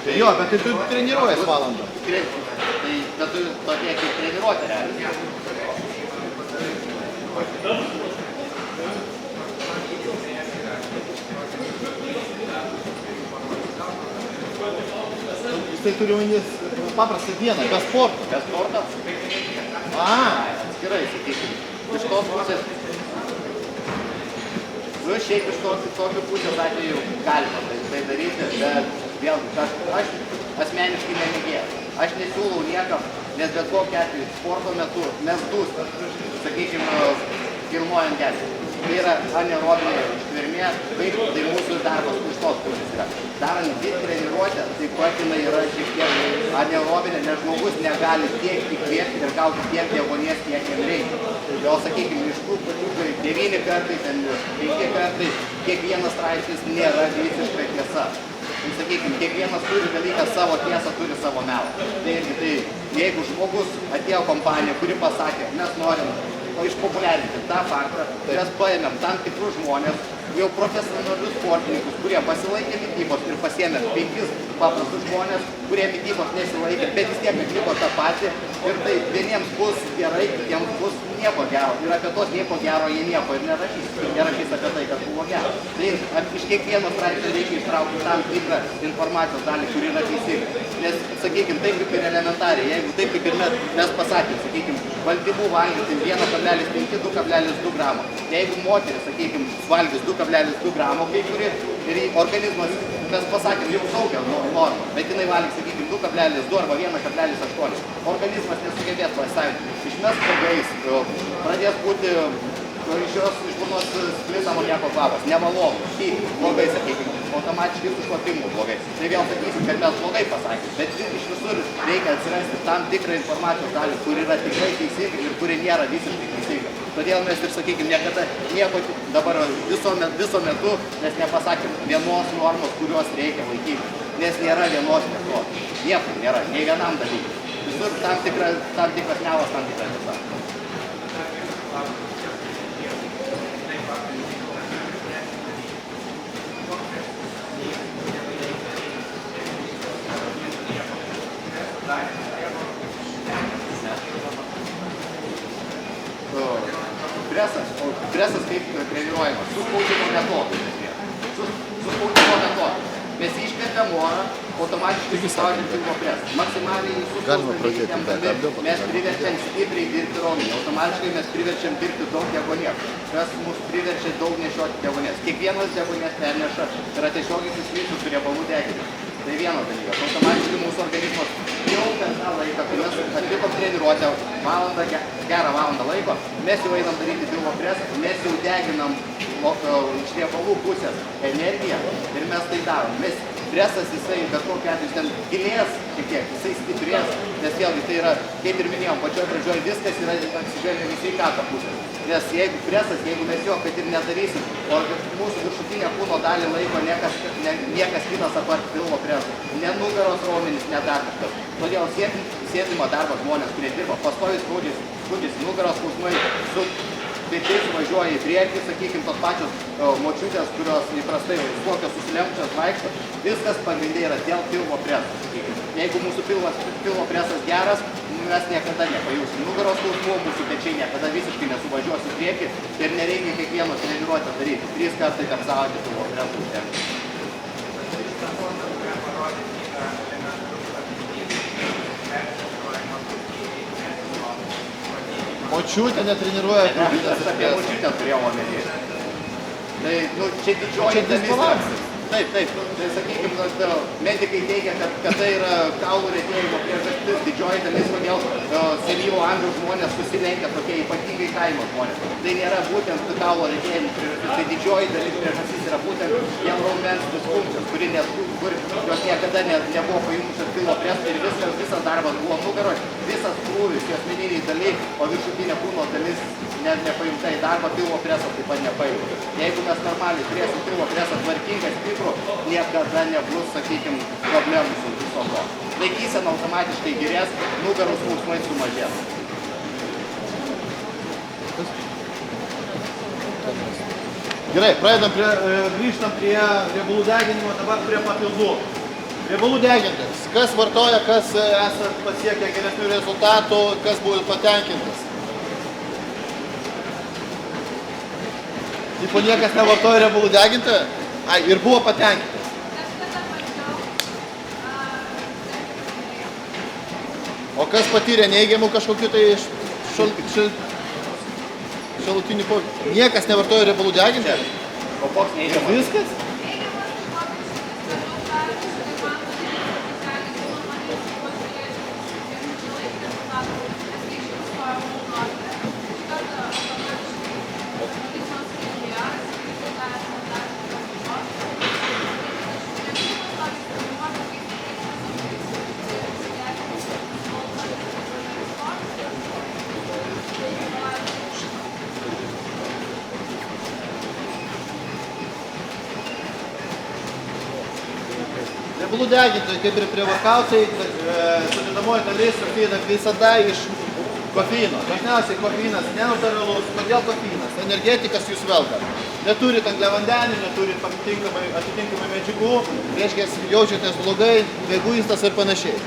Tai jo, bet tai tu treniruojas valandą. Tai bet tu tokie kaip treniruotė realiai. Jisai turi omenis paprastą dieną, be sporto. Be sporto? Atskirai, sakykime. Iš tos pusės. Šiaip iš tokių pusės atveju galima tai daryti, bet vėlgi, aš asmeniškai nemėgėjau. Aš nesiūlau niekam, nes bet kokiu atveju sporto metu mes dūstam, sakykime, kilnojant gelbį. Tai yra anaerobinė ištvermė, kaip tai mūsų darbas iš tos pusės yra. Darant hit treniruotę, taip pat jinai yra šiek tiek anaerobinė, nes žmogus negali tiek įkvėpti ir gauti tiek deguonies, kiek jam reikia. Jo, sakykime, iš tų pačių 9 kartai, 5 kartai, kiekvienas straipsnis nėra visiškai tiesa. Tai, sakykime, kiekvienas turi dalyką savo tiesą, turi savo melą. Tai jeigu žmogus atėjo kompanija, kuri pasakė, mes norim išpopuliarinti tą faktą, mes paėmėm tam tikrus žmonės, jau profesionalius sportininkus, kurie pasilaikė mitybos ir pasiėmė 5 paprastus žmonės, kurie mitybos nesilaikė, bet vis tiek atliko tą patį ir tai vieniems bus gerai, kitiems bus nieko gero. Ir apie tos nieko gero jie nieko ir nerašys apie tai, kas buvo gero. Tai iš kiekvieno straipsnio reikia ištraukti tam tikrą informacijos dalį, kuri yra teisinga. Nes, sakykime, taip kaip ir elementariai, jeigu taip kaip ir mes pasakėm, sakykime, baltymų valgyti 1,5-2,2 gramo. Jeigu moteris, sakykime, valgys 2,2 gramo kai kuri ir organizmas, mes pasakėm, jau saugia norma, bet jinai valgys, sakykime, 2,2 arba 1,8. Organizmas nesugebės pasisavinti. Išmes pagais, pradės būti iš jos iš burnos sklis amoniako kvapas, nemalonu, blogai, sakykime, automatiškai su šlapimu blogai. Tai vėl sakysim, kad mes blogai pasakėm, bet iš visur reikia atsirasti tam tikrą informacijos dalį, kuri yra tikrai teisinga ir kuri nėra visiškai teisinga. Todėl mes ir, sakykime, niekada nieko dabar viso metu mes nepasakėm vienos normos, kurios reikia laikyti, nes nėra vienos tiesos. Nieko nėra, nei vienam dalykui. Visur tam tikras melas, tam tikra tiesa. Presas kaip treniruojamas, su spaudimo metodu. Su spaudimo metodu. Mes iškvepiam orą, automatiškai spaudžiam pilvo presą. Maksimaliai mes priverčiam stipriai dirbti raumenį. Automatiškai mes priverčiam dirbti daug deguonies. Kas mus priverčia daug nešioti deguonies. Kiekvienas deguonies perneša yra tiesiogiai susijusius su riebalų deginimu. Tai vienas dalykas. Automatiškai mūsų organizmas jau per tą laiką, kai mes atlikom treniruotę gerą valandą laiko, mes jau einam daryti pilvo presą, mes jau deginam iš riebalų pusės energiją ir mes tai darom. Presas jisai, bet kokiu atveju, ten gilės šiek tiek, jisai stiprės, nes vėlgi tai yra, kaip ir minėjom, pačioj pradžioj viskas yra atsižvelgiant į sveikatą pusę. Nes jeigu presas, jeigu mes jo kad ir nedarysim, o mūsų viršutinę kūno dalį laiko niekas kitas apart pilvo preso, ne nugaros raumenys, ne dar kažkas. Todėl sėdimo darbo žmonės, kurie dirba pastoviai skundžiasi nugaros skausmai, su pečiais važiuoja į priekį, sakykim, tos pačios močiutės, kurios įprastai kokios susilemčios vaikšto, viskas pagrindė yra dėl pilvo preso. Jeigu mūsų pilvo presas geras, mes niekada nepajusim nugaros skausmų, mūsų pečiai niekada visiškai nesuvažiuos į priekį ir nereikia kiekvieno treniruotę daryti. 3 kartai per savaitę pilvo preso užtenka. Močiutė netreniruoja. Aš apie močiutę turėjau omeny. Tai, čia didžioji dalis. Taip. Tai, sakykime, medikai teigia, kad tai yra kaulų retėjimo priežastis, didžioji dalis, kodėl senyvo amžiaus žmonės susilenkia tokie ypatingai kaimo žmonės. Tai nėra būtent kaulo retėjimo priežastis, tai didžioji dalis priežastis yra būtent dėl raumens disfunkcijos, kur jos niekada nebuvo pajungusios pilvo preso ir visas darbas buvo nugaroje, visas krūvis, jos meniniai daliai, o viršutinė kūno dalis nepajungta į darbą, pilvo preso taip pat nepajungta. Jeigu mes normaliai turėsim pilvo presą tvarkingą, stiprų, niekada nebus, sakykime, problemų su viso to. Laikysena automatiškai gerės, nugaros skausmai sumažės. Gerai, grįžtam prie riebalų deginimo, dabar prie papildų. Riebalų degintis. Kas vartoja, kas esat pasiekę geresnių rezultatų, kas buvo patenkintas. Tipo niekas nevartoja riebalų deginti? Ai, ir buvo patenkintas. O kas patyrė neigiamų kažkokių tai šalutinių poveikių? Niekas nevartoja riebalų deginti? O koks neigiamas? Viskas? Riebalų degintojai, kaip ir prie varkautai, sudedamoji dalis susideda visada iš kofeino. Dažniausiai kofeinas nenatūralus. Kodėl kofeinas? Energetikas jūs velka. Neturit angliavandenių, neturit atitinkamai medžiagų, reiškia jaučiatės blogai, egoistas ir panašiai.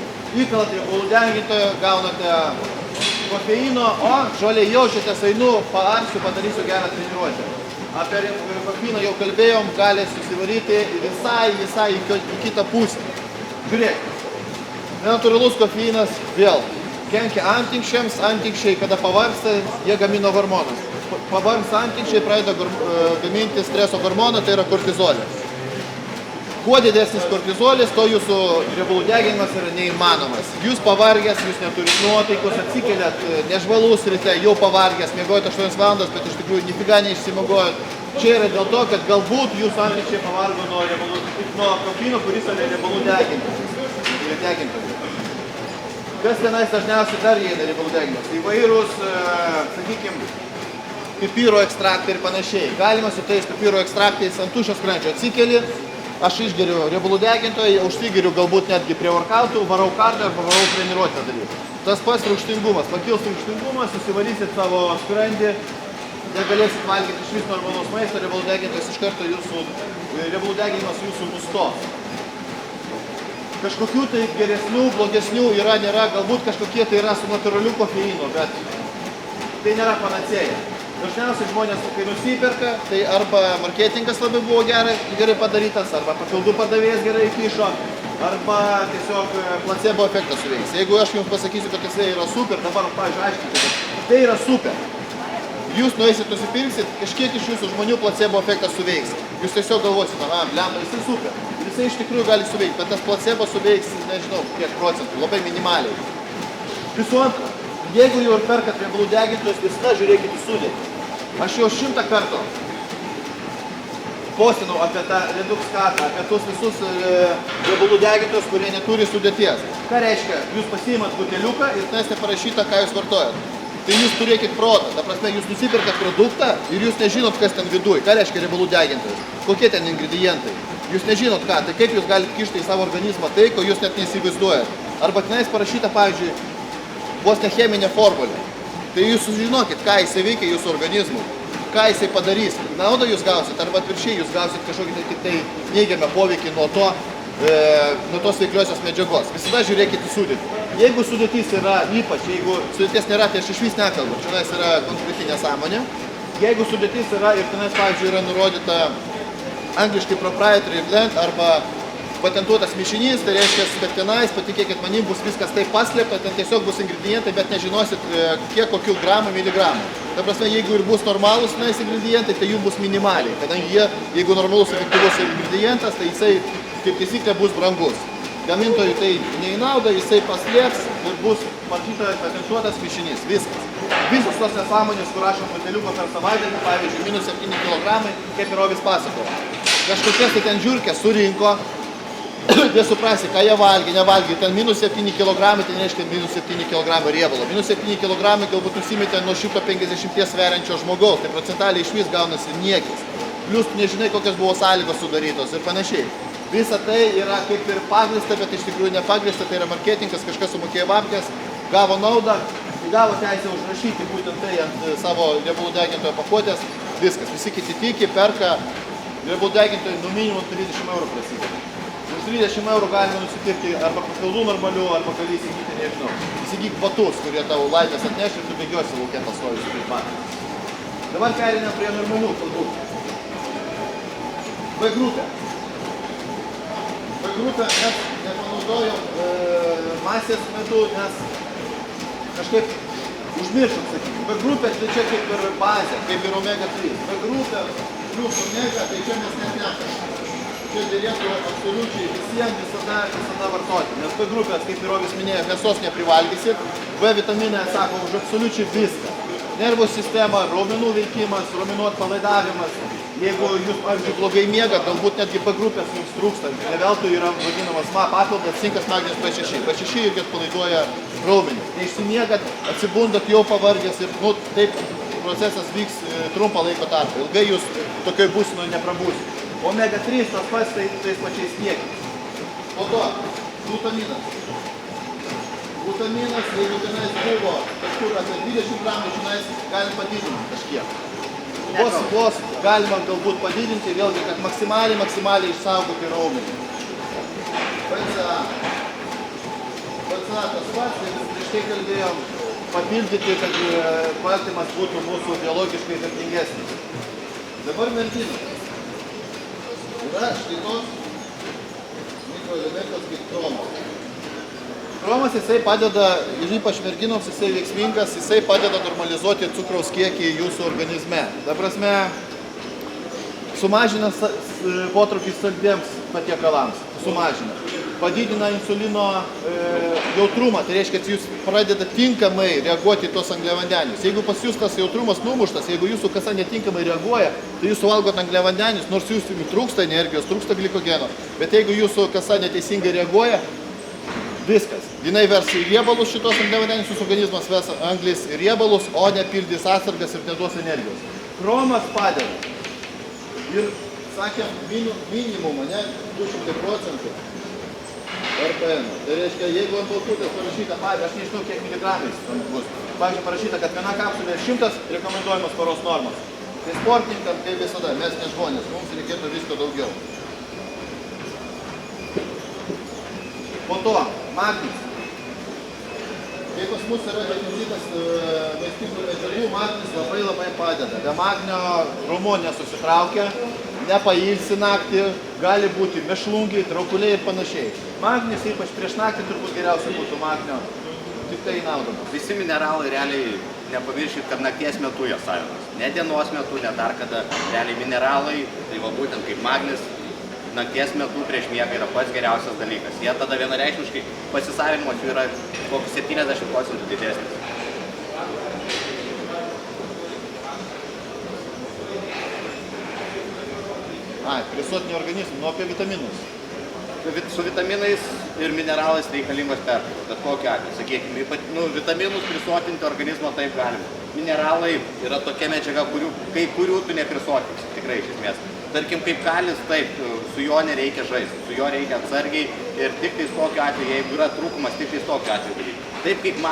Įkalat riebalų degintojo, gaunate kofeino, o žaliai jaučiatės, einu, paarsiu, padarysiu gerą treniruotę. Apie kofeiną jau kalbėjom, gali susivaryti visai į kitą pusę. Žiūrėk, nenatūralus kofeinas vėl kenkia antinkščiams, antinkščiai, kada pavargsta, jie gamino hormonus. Pavargsta antinkščiai, pradeda gaminti streso hormoną, tai yra kortizolis. Kuo didesnis kortizolis, to jūsų riebalų deginimas yra neįmanomas. Jūs pavargęs, jūs neturit nuotaikos, atsikeliat nežvalus ryte, jau pavargęs, miegojat 8 valandas, bet iš tikrųjų nifiga neišsimiegojat. Čia yra dėl to, kad galbūt jūsų antinkščiai pavargo nuo kofeino, kuris yra riebalų degintojas. Kas tenais dažniausiai dar įeina riebalų deginimas? Įvairūs, sakykime, pipiro ekstraktai ir panašiai. Galima su tais pipiro ekstraktais ant tuščio skrandžio atsikeli, aš išgeriu riebalų degintojai, užsigeriu galbūt netgi prie workoutų, varau kardą arba varau treniruotę daryti. Tas pats rūgštingumas, pakils rūgštingumas, susivarysit savo skrandį, negalėsit valgyti iš vis normalaus maisto, riebalų degintojas iš karto riebalų deginimas jūsų nustos. Kažkokių tai geresnių, blogesnių yra, nėra, galbūt kažkokie tai yra su natūraliu kofeinu, bet tai nėra panacėja. Dažniausiai žmonės, kai nusiperka, tai arba marketingas labai buvo gerai padarytas, arba papildų pardavėjas gerai įkišo, arba tiesiog placebo efektas suveiks. Jeigu aš jums pasakysiu, kad jisai yra super, dabar, pavyzdžiui, aiškinkite, kad tai yra super. Jūs nueisit, nusipirksit, kažkiek iš jūsų žmonių placebo efektas suveiks. Jūs tiesiog galvosit, aha, blemba, jisai super. Jisai iš tikrųjų gali suveikti, bet tas placebo suveiks, nežinau, kiek procentų, labai minimaliai. Visų antra, jeigu jau ir perkat riebalų degintojus, visada žiūrėkit į sudėtį. Aš jau 100 kartų postinau apie tą Redux katą, apie tuos visus riebalų degintojus, kurie neturi sudėties. Ką reiškia? Jūs pasiimat buteliuką ir tenais neparašyta, ką jūs vartojat. Tai jūs turėkit protą. Ta prasme, jūs nusipirkat produktą ir jūs nežinot, kas ten viduj. Ką reiškia riebalų degintojas? Kokie ten ingredientai? Jūs nežinot ką. Tai kaip jūs galite kišti į savo organizmą tai, ko jūs net neįsivaizduojat. Arba tenais parašyta, pavyzdžiui, vos ne cheminė formulė. Tai jūs sužinokit, ką jisai veikia jūsų organizmui. Ką jisai padarys. Naudą jūs gausit, arba atvirkščiai jūs gausit kažkokį tik tai neigiamą poveikį nuo tos veikliosios medžiagos. Visada žiūrėkit į sudėtį. Jeigu sudėtis yra, ypač jeigu sudėties nėra, tai aš iš vis nekalbu, čionais yra konkreti nesąmonė. Jeigu sudėtis yra ir tenais, pavyzdžiui, yra nurodyta angliškai proprietary blend arba patentuotas mišinys, tai reiškia, kad tenais, patikėkit manim, bus viskas taip paslėpta, ten tiesiog bus ingredientai, bet nežinosit, kiek kokių gramų, miligramų. Ta prasme, jeigu ir bus normalūs tenais ingredientai, tai jų bus minimaliai, kadangi jie, jeigu normalus efektyvus ingredientas, tai jisai, kaip taisyklė, bus brangus. Gamintojui tai neįnauda, jisai paslėps ir bus patentuotas mišinys, viskas. Visos tos nesąmonės, kur rašom buteliuko per savaitę, pavyzdžiui, -7 kg, kaip ir Ovis pasakojo. Kažkokias tai ten žiūrkės surinko, nesuprasi, ką jie valgė, nevalgė, ten -7 kg, tai nereiškia -7 kg riebalo. -7 kg galbūt nusimetė nuo 150 sveriančio žmogaus, tai procentaliai iš vis gaunasi niekis. Plius nežinai, kokios buvo sąlygos sudarytos ir panašiai. Visa tai yra kaip ir pagrįsta, bet iš tikrųjų nepagrįsta, tai yra marketingas, kažkas sumokėjo babkes, gavo naudą, gavo teisę užrašyti būtent tai ant savo riebalų degintojo pakuotės, viskas. Visi kiti tiki, perka, riebalų degintojai nu minimum 30 eurų prasideda. Už 30 eurų galima nusipirkti arba papildų normalių, arba gali įsigyti, nežinau. Įsigyk batus, kurie tavo laimės atneš ir tu bėgiosi lauke pastovi su kaip batais. Dabar pereinam prie normalių produktų. B grupė. B grupę mes nepanaudojom masės metu, nes kažkaip užmiršom, sakykime. B grupė tai čia kaip ir bazė, kaip ir omega 3. B grupė plus omega, tai čia mes net nekam. Čia dėlėtų absoliučiai visiems visada vartoti. Nes B grupės, kaip ir Ovis minėjo, mėsos neprivalgysit. B vitaminai sako už absoliučiai viską. Nervų sistema, raumenų veikimas, raumenų atpalaidavimas. Jeigu jūs, pavyzdžiui, blogai miegat, galbūt netgi B grupės jums trūksta. Ne veltui yra vadinamas MA papildas, cinkas, magnis, B6. B6 irgi atpalaiduoja raumenį. Neišsimiegat, atsibundat jau pavargęs ir taip procesas vyks trumpą laiko tarpą. Ilgai jūs tokioj būsinoje neprabūsit. Omega 3 tas pats tais pačiais kiekiais. Po to, glutaminas. Glutaminas, jeigu tenais buvo kažkur apie 20 gramų, tenais galim padidinti kažkiek. Vos galima galbūt padidinti, vėlgi, kad maksimaliai išsaugoti raumenį. PCA. PCA tas pats, kaip prieš tai kalbėjom, papildyti, kad baltymas būtų mūsų biologiškai vertingesnis. Dabar merginos. Yra štai tos mikroelementas kaip chromas. Chromas jisai padeda, ir ypač merginoms jisai veiksmingas, jisai padeda normalizuoti cukraus kiekį jūsų organizme. Ta prasme, sumažina potraukį saldiems patiekalams, sumažina. Padidina insulino jautrumą, tai reiškia, kad jūs pradeda tinkamai reaguoti į tos angliavandenius. Jeigu pas jūs tas jautrumas numuštas, jeigu jūsų kasa netinkamai reaguoja, tai jūs suvalgot angliavandenius, nors jūsų trūksta energijos, trūksta glikogeno. Bet jeigu jūsų kasa neteisingai reaguoja, viskas. Jinai vers į riebalus šitos angliavandenius, jūsų organizmas vers anglis į riebalus, o ne pildys atsargas ir neduos energijos. Chromas padeda. Ir sakėm minimumą, ne? 200% RPN. Tai reiškia, jeigu ant balkutės parašyta, aš nežinau, kiek miligramais bus. Pavyzdžiui, parašyta, kad viena kapsulė 100 rekomenduojamas paros normos. Tai sportininkam, kaip visada, mes ne žmonės, mums reikėtų visko daugiau. Po to, magnis. Kai pas mus yra deficitas maistinių medžiagų, magnis labai padeda. Be magnio raumuo nesusitraukia, nepailsi naktį, gali būti mėšlungiai, traukuliai ir panašiai. Magnis, ypač prieš naktį, turbūt geriausia būtų magnio, tik tai naudoma. Visi mineralai realiai, nepamirškit, kad nakties metu jie savinos. Ne dienos metu, ne dar kada. Realiai mineralai, tai va būtent kaip magnis, nakties metu prieš miegą yra pats geriausias dalykas. Jie tada vienareikšmiškai pasisavinimas jų yra kokius 70% didesnis. Prisotinį organizmą, nu apie vitaminus. Su vitaminais ir mineralais reikalingos pertraukas, bet kokiu atveju. Sakykime, vitaminus prisotinti organizmą taip galima. Mineralai yra tokia medžiaga, kurių tu neprisotinsi, tikrai iš esmės. Tarkim, kaip kalis, taip, su juo nereikia žaisti, su juo reikia atsargiai ir tik tais tokiu atveju, jeigu yra trūkumas, tik tais tokiu atveju daryti. Taip kaip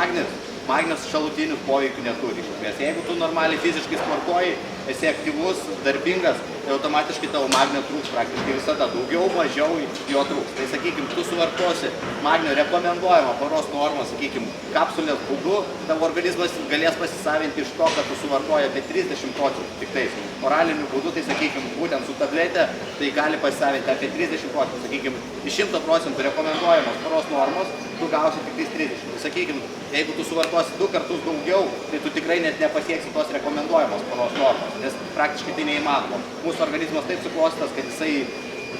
magnis šalutinių poveikių neturi. Nes jeigu tu normaliai fiziškai sportuoji, esi aktyvus, darbingas, tai automatiškai tavo magnio trūks praktiškai visada, daugiau, mažiau jo trūks. Tai sakykime, tu suvartosi magnio rekomenduojamą paros normą, sakykime, kapsulės būdu, tavo organizmas galės pasisavinti iš to, kad tu suvartoji apie 30%. Tik tais moraliniu būdu, tai sakykime, būtent su tabletė, tai gali pasisavinti apie 30%. Sakykime, iš 100% rekomenduojamos paros normos, tu gausi tik 30%. Tai sakykime, jeigu tu suvartosi 2 kartus daugiau, tai tu tikrai net nepasieksi tos rekomenduojamos paros normos, nes praktiškai tai neįmanoma. Mūsų organizmas taip suklostytas, kad jisai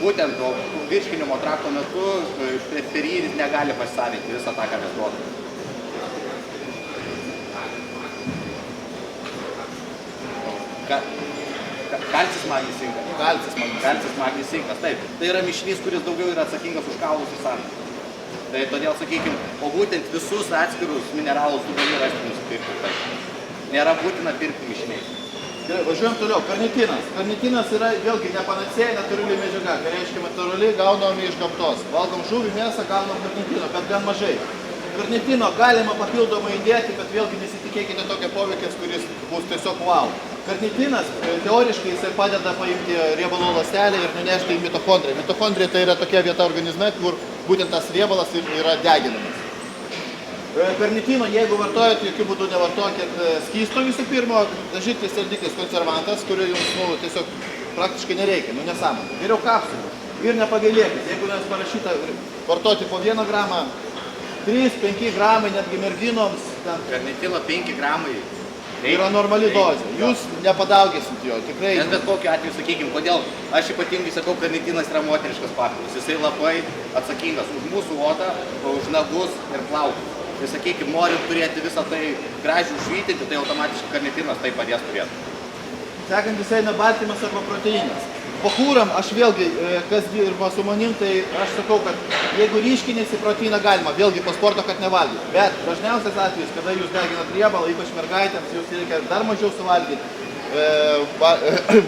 būtent virškinimo trakto metu per jį negali pasisavinti visą tą, ką mes duodame. Kalcis magnis cinkas. Kalcis magnis cinkas, taip. Tai yra mišinys, kuris daugiau yra atsakingas už kaulus ir sąnarius. Tai todėl, sakykime, o būtent visus atskirus mineralus tu gali rasti nusipirkti. Taip. Nėra būtina pirkti mišiniais. Gerai, važiuojam toliau. Karnitinas. Karnitinas yra vėlgi ne panacėja, natūrali medžiaga. Tai reiškia, natūraliai gauname iš gamtos. Valgom žuvį, mėsą, gaunam karnitino, bet gan mažai. Karnitino galima papildomai įdėti, bet vėlgi nesitikėkite tokio poveikio, kuris bus tiesiog wow. Karnitinas, teoriškai jisai padeda paimti riebalų ląstelę ir nunešti į mitochondriją. Mitochondrija tai yra tokia vieta organizme, kur būtent tas riebalas yra deginamas. Karnitino, jeigu vartojate, jokių būdų nevartokit skysto visų pirma, dažiklis saldiklis konservantas, kurio jums tiesiog praktiškai nereikia, nesąmonė. Geriau kapsulė. Ir nepagailėkit, jeigu nes parašyta vartoti po 1 gramą, 3-5 gramai, netgi merginoms. Karnitino 5 gramai. Yra normali dozė. Jūs nepadaugysit jo, tikrai. Nes bet kokiu atveju, sakykime, kodėl aš ypatingai sakau, karnitinas yra moteriškas partneris. Jisai labai atsakingas už mūsų odą, už nagus ir plaukus. Tai sakykime, norint turėti visą tai gražiai užvytinti, tai automatiškai karnitinas tai padės turėti. Sekantis eina baltymas arba proteinas. Bachūram, aš vėlgi, kas dirba su manim, tai aš sakau, kad jeigu ryškinėsi proteiną galima, vėlgi po sporto, kad nevalgyti. Bet dažniausias atvejis, kada jūs deginat riebalą, ypač mergaitėms, jūs reikia dar mažiau suvalgyti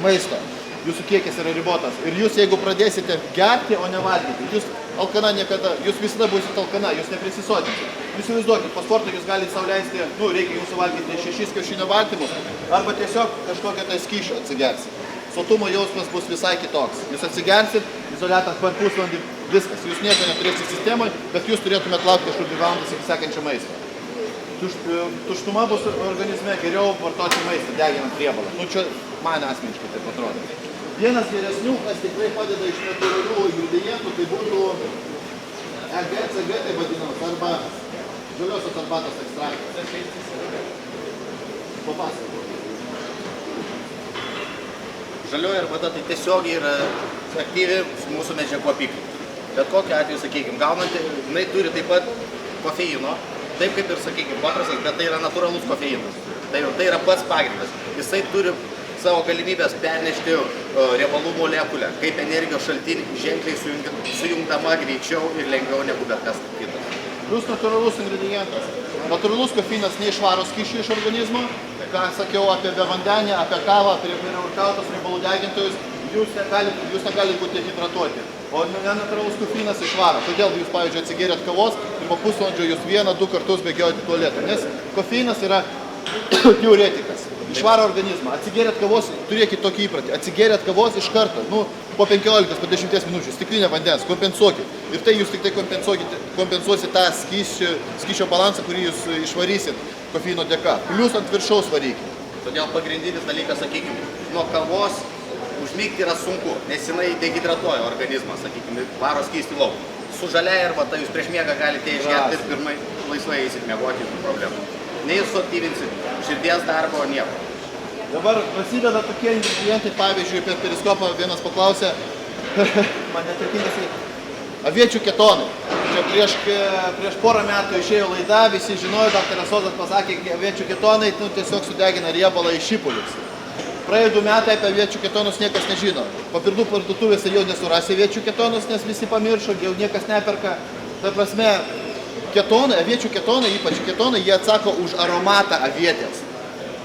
maisto. Jūsų kiekis yra ribotas. Ir jūs, jeigu pradėsite gerti, o ne valgyti, jūs alkana niekada, jūs visada būsite alkana, jūs neprisisotinsite. Jūs įsivaizduokit, po sporto jūs galite sau leisti, reikia jūsų valgyti 6 kiaušinio baltymus, arba tiesiog kažkokią tai skysčio atsigersit. Sotumo jausmas bus visai kitoks. Jūs atsigersit, izoliatas per pusvalandį, viskas. Jūs nieko neturėsite sistemai, bet jūs turėtumėt laukti kažkur 2 valandas iki sekančio maisto. Tuštuma bus organizme, geriau vartoti maistą, deginant riebalą. Čia man asmeniškai taip atrodo. Vienas geresnių, kas tikrai padeda iš natūralių ingredientų, tai būtų EGCG, tai vadinamas, arba žaliosios arbatos ekstraktas. Papasakok. Žalioji arbata tai tiesiogiai yra aktyvi mūsų medžiagų apykaita. Bet kokiu atveju, sakykime, gaunanti, jinai turi taip pat kofeino, taip kaip ir, sakykime, paprastas, bet tai yra natūralus kofeinas. Tai yra pats pagrindas. Jisai turi savo galimybės pernešti riebalų molekulę, kaip energijos šaltinį, ženkliai sujungdama greičiau ir lengviau negu bet kas kitas. Plius natūralus ingredientas. Natūralus kofeinas neišvaro skysčių iš organizmo, ką sakiau apie bevandenį, apie kavą, apie rūkautus riebalų degintojus, jūs negalit būti dehidratuoti. O nenatūralus kofeinas išvaro. Todėl jūs, pavyzdžiui, atsigėrėt kavos ir po pusvalandžio jūs 1-2 kartus bėgiojate į tualetą. Nes kofeinas yra diuretikas. Išvaro organizmą. Atsigėrėt kavos, turėkit tokį įpratį. Atsigėrėt kavos iš karto, po 15, po 10 minučių, stiklinę vandens, kompensuokit. Ir tai jūs tik tai kompensuosit tą skysčio balansą, kurį jūs išvarysit kofeino dėka. Plius ant viršaus varykit. Todėl pagrindinis dalykas, sakykime, nuo kavos užmigti yra sunku, nes jinai dehidratuoja organizmą, sakykime, varo skystį lauk. Su žalia arbata jūs prieš miegą galite išgerti ir pirmai laisvai eisit miegoti, jokių problemų. Nei suaktyvinsit širdies darbo, nieko. Dabar prasideda tokie ingredientai, pavyzdžiui, per periskopą vienas paklausė, man netirkingas, aviečių ketonai. Čia prieš porą metų išėjo laida, visi žinojo, daktaras Ozas pasakė, aviečių ketonai tiesiog sudegina riebalą į šipulius. Praėjo 2 metai, apie aviečių ketonus niekas nežino. Papildų parduotuvėse jau nesurasi aviečių ketonus, nes visi pamiršo, jau niekas neperka. Ta prasme, ketonai, aviečių ketonai, ypač ketonai, jie atsako už aromatą avietės.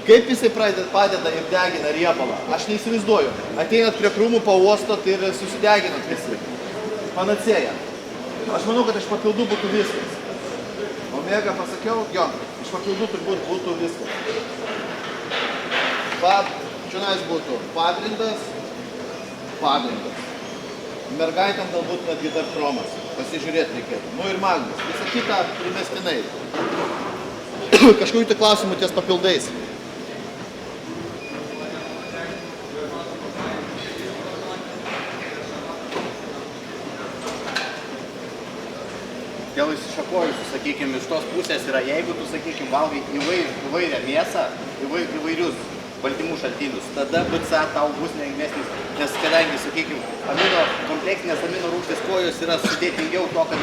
Kaip jisai padeda ir degina riebalą? Aš neįsivaizduoju. Ateinat prie krūmų, pauostot ir susideginat visi. Panacėja. Aš manau, kad iš papildų būtų viskas. Omega pasakiau, jo, iš papildų turbūt būtų viskas. Čionais būtų pagrindas. Mergaitėm galbūt netgi dar chromas. Pasižiūrėti reikėtų. Ir magnis. Visą kitą primestinai. Kažkokių tai klausimų ties papildais. Dėl išsišakojusių, sakykime, iš tos pusės yra, jeigu tu, sakykime, valgai įvairią mėsą, įvairius baltymų šaltinius, tada BCA tau bus lengvesnis, nes kadangi, sakykime, kompleksinės amino rūgštys kojos yra sudėtingiau to, kad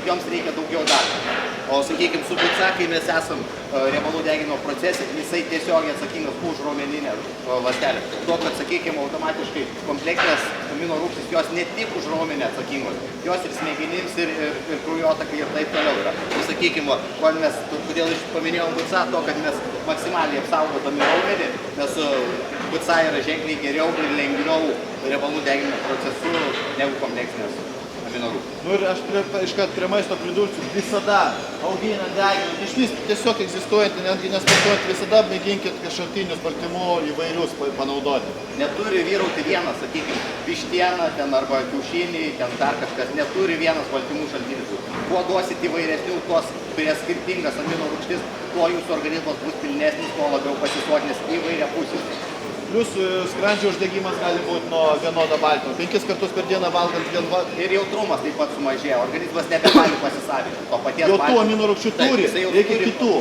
joms reikia daugiau darbo. O, sakykime, su BCA, kai mes esam riebalų deginimo procese, jisai tiesiogiai atsakingas už raumeninę ląstelę. To, kad, sakykime, automatiškai kompleksinės amino rūgštys, jos ne tik už raumenį atsakingos, jos ir smegenims, ir kraujotakai ir taip toliau yra. Ir, sakykime, kodėl paminėjom BCA, to, kad mes maksimaliai apsaugodami raumenį, nes BCA yra ženkliai geriau ir lengviau riebalų deginimo procesu negu kompleksinės amino rūgštys. Ir aš iškart prie maisto pridursiu, visada auginant, deginant, išvis tiesiog egzistuojant, netgi nesportuojant, visada mėginkit šaltinius baltymų įvairius panaudoti. Neturi vyrauti vienas, sakykime, vištiena ten arba kiaušiniai, ten dar kažkas, neturi vienas baltymų šaltinis. Kuo duosit įvairesnių, tuos prie skirtingas amino rūgštis, tuo jūsų organizmas bus pilnesnis, tuo labiau pasisotinės įvairia pusės. Plius skrandžio uždegimas gali būti nuo vienodo baltymo. 5 kartus per dieną valgant vien ir jautrumas taip pat sumažėja. Organizmas nebegali pasisavinti to paties baltymo. Jau tų amino rūgščių turi, reikia kitų.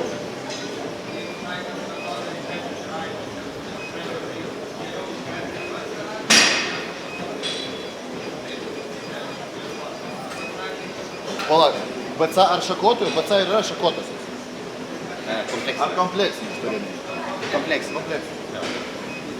Palauk, BCA ar šakotojų? BCA yra šakotosios. Ar kompleksinis turime? Kompleksinis.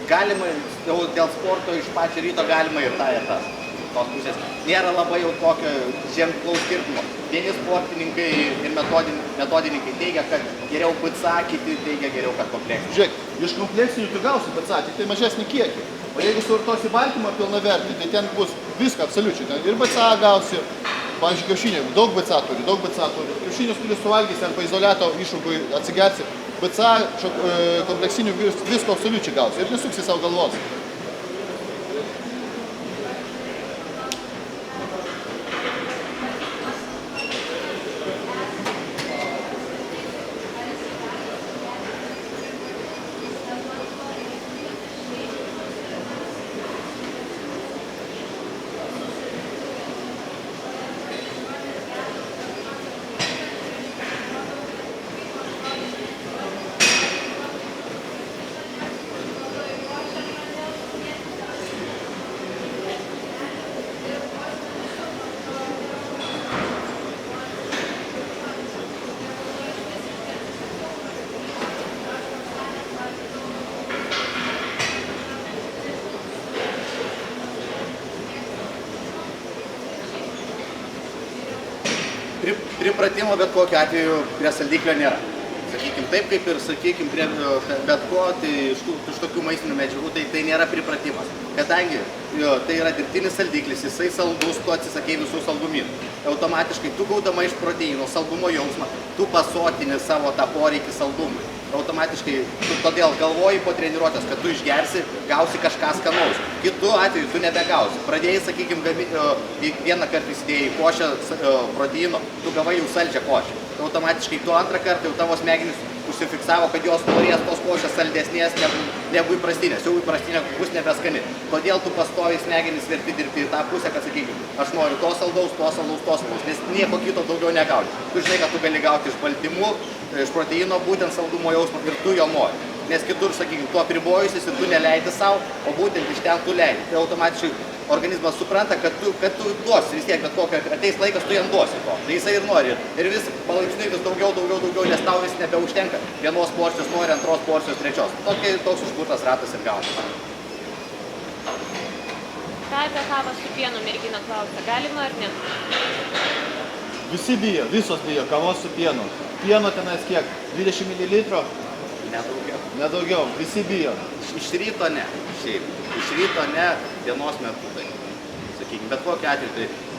Galima, jau dėl sporto iš pačio ryto galima ir tą ir tas. Tos pusės nėra labai jau tokio ženklaus skirtumo. Vieni sportininkai ir metodininkai teigia, kad geriau BCA, kiti teigia geriau, kad kompleksinis. Žiūrėk, iš kompleksinių tu gausi BCA, tik tai mažesnį kiekį. O jeigu suvartosi baltymą pilnavertį, tai ten bus viską absoliučiai. Ir BCA gausi, pavyzdžiui, kiaušiniai, daug BCA turi. Kiaušinius turi suvalgysi arba izoliato išrūkui atsigersi. BCA kompleksinių visko absoliučiai gausi ir nesuksi savo galvos. Pripratimo bet kokiu atveju prie saldiklio nėra. Sakykime, taip kaip ir, sakykime, prie bet ko, tai iš tokių maistinių medžiagų, tai nėra pripratimas. Kadangi tai yra dirbtinis saldiklis, jisai saldus, tu atsisakei visų saldumynų. Automatiškai tu gaudama iš proteino saldumo jausmą, tu pasotini savo tą poreikį saldumui. Automatiškai tu todėl galvoji po treniruotės, kad tu išgersi, gausi kažką skanaus. Kitu atveju tu nebegausi. Pradėjai, sakykime, vieną kartą įsidėjai košę proteino, tu gavai jau saldžią košę. Automatiškai tu antrą kartą jau tavo smegenys užsifiksavo, kad jos norės tos košės saldesnės negu įprastinės. Jau įprastinė bus nebeskani. Todėl tu pastoviai smegenys verti dirbti į tą pusę, kad sakykime, aš noriu to saldaus, to saldaus, to saldaus, nes nieko kito daugiau negauni. Tu žinai, kad tu gali gauti iš baltymų, iš proteino būtent saldumo jausmą ir tu jo nori. Nes kitur, sakykime, tu apribojusis ir tu neleidi savo, o būtent iš ten tu leidi. Tai automatiškai organizmas supranta, kad tu duosi vis tiek, bet kokio ateis laikas, tu jam duosi to. Tai jisai ir nori. Ir vis palaipsniui vis daugiau, nes tau vis nebeužtenka. Vienos porcijos nori, antros porcijos, trečios. Toks užburtas ratas ir gauna. Ką apie kavą su pienu mergina klausia, galima ar ne? Visi bijo, visos bijo, kavos su pienu. Pieno tenais kiek? 20 ml? Nedaugiau, visi bijo. Iš ryto ne, šiaip. Iš ryto ne, dienos metu tai. Sakykime, bet kokiu atveju,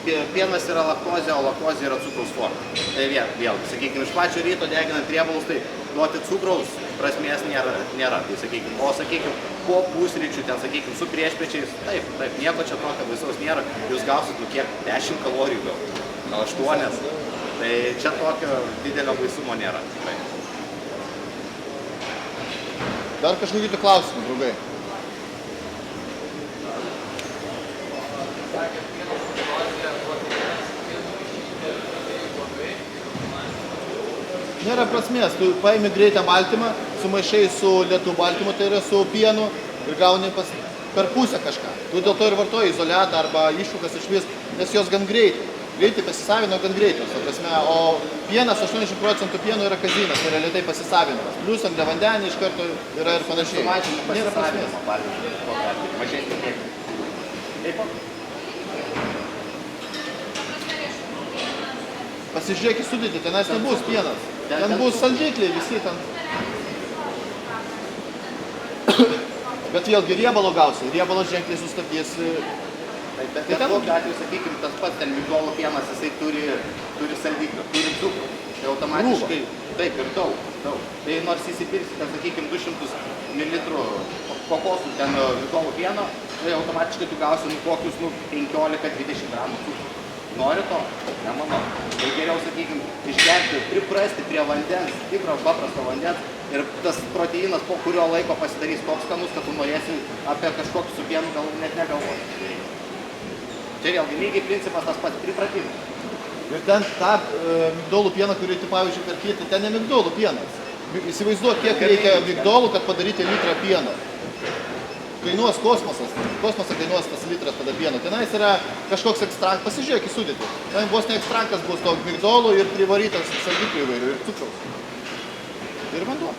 tai pienas yra laktozė, o laktozė yra cukraus forma. Tai vėl, sakykime, iš pačio ryto deginant riebalus, tai duoti cukraus prasmės nėra. Tai sakykime, o sakykime, po pusryčių, ten sakykime, su priešpiečiais, taip, nieko čia tokio baisaus nėra. Jūs gausit, kiek 10 kalorijų gal 8. Tai čia tokio didelio baisumo nėra. Tikrai. Dar kažkokių klausimų, draugai? Nėra prasmės, tu paimi greitą baltymą, sumaišai su lėtų baltymu, tai yra su pienu ir gauni per pusę kažką. Tu dėl to ir vartoji izoliatą arba iššūkas iš vis, nes jos gan greitai pasisavino gan greitos, o pienas 80% pieno yra kazinas, tai yra lėtai pasisavinamas. Plius angliavandenį iš karto yra ir panašiai. Nėra prasmės. Mažesnį kiekį. Pasižiūrėk į sudėtį, tenais nebus pienas. Ten bus saldikliai visi ten. Bet vėlgi riebalo gausi, riebalas ženkliai sustabdys. Bet kokiu atveju, sakykime, tas pats ten migdolų pienas, jisai turi saldiklio, turi cukrų. Tai automatiškai, taip ir daug. Tai nors įsipirksite, sakykime, 200 ml kokosų ten migdolų pieno, tai automatiškai tu gausi kokius 15-20 gramų cukrų. Nori to? Nemanau. Tai geriau, sakykime, išgerti, priprasti prie vandens, tikro paprasto vandens ir tas proteinas po kurio laiko pasidarys toks skanus, kad tu norėsi apie kažkokį su pienu gal net negalvoti. Čia vėlgi lygiai principas tas pats pripratimas. Ir ten tą migdolų pieną, kurį tu, pavyzdžiui, perkėti, ten ne migdolų pienas. Įsivaizduok, kiek reikia migdolų, kad padaryti litrą pieno. Kainuos kosmosas. Kosmosą kainuos tas litras tada pieno. Tenais yra kažkoks ekstraktas. Pasižiūrėk į sudėtį. Ten vos ne ekstraktas bus to migdolų ir privarytas saldiklių įvairių ir cukraus. Ir vanduo.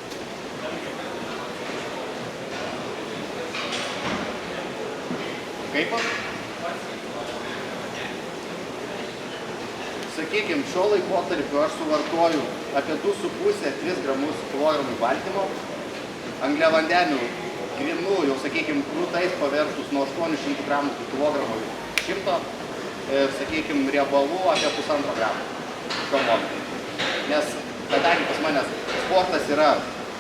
Kaip? Sakykime, šiuo laikotarpiu aš suvartoju apie 2,5-3 gramus kilogramų baltymo, angliavandenių grinų, jau sakykime, krūtais pavertus nuo 800 gramų kilogramų 100 ir, sakykime, riebalų apie 1,5 gramų. Nes, kadangi pas manęs sportas yra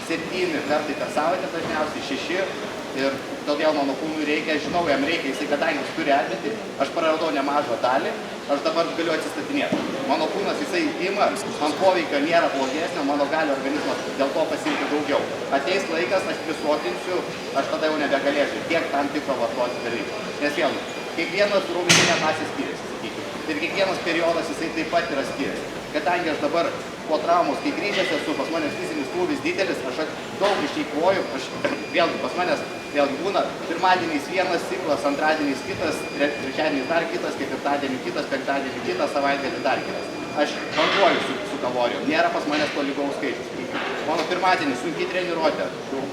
7 kartai per savaitę, dažniausiai 6, ir todėl mano kūnui reikia, žinau, jam reikia, jisai kadangi jis turi atmintį, aš praradau nemažą dalį, aš dabar galiu atsistatinėti. Mano kūnas jisai ima, man poveikio nėra blogesnio, mano gali organizmas dėl to pasiimti daugiau. Ateis laikas, aš prisotinsiu, aš tada jau nebegalėsiu tiek tam tikro vartoti dalykų. Nes vėlgi, kiekvienas raumeninė masė skiriasi, sakykime. Ir kiekvienas periodas jisai taip pat yra skiriasi. Kadangi aš dabar po traumos, kai grįžęs esu, pas manęs fizinis krūvis didelis, aš daug išeikvoju, vėlgi pas manęs vėlgi būna pirmadieniais vienas ciklas, antradieniais kitas, trečiadieniais dar kitas, ketvirtadienį kitas, penktadienį kitas, savaitgalį dar kitas. Aš banguoju su kalorijom, nėra pas manęs to lygaus skaičius. Mano pirmadienį sunkiai treniruotė,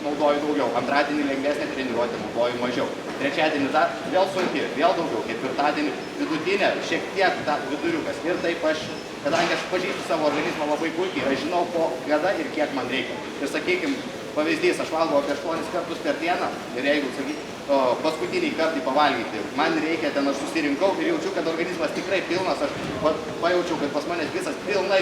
naudoju daugiau, antradienį lengvesnė treniruotė, naudoju mažiau. Trečiadienį dar vėl sunkiai, vėl daugiau, ketvirtadienį vidutinė, šiek tiek viduriukas. Ir taip aš, kadangi aš pažįstu savo organizmą labai puikiai, aš žinau, kada ir kiek man reikia. Ir sakykime, pavyzdys, aš valgau apie 8 kartus per dieną ir jeigu, paskutinį kartą pavalgyti, man reikia, ten aš susirinkau ir jaučiu, kad organizmas tikrai pilnas, aš pajaučiau, kad pas manęs visas pilnai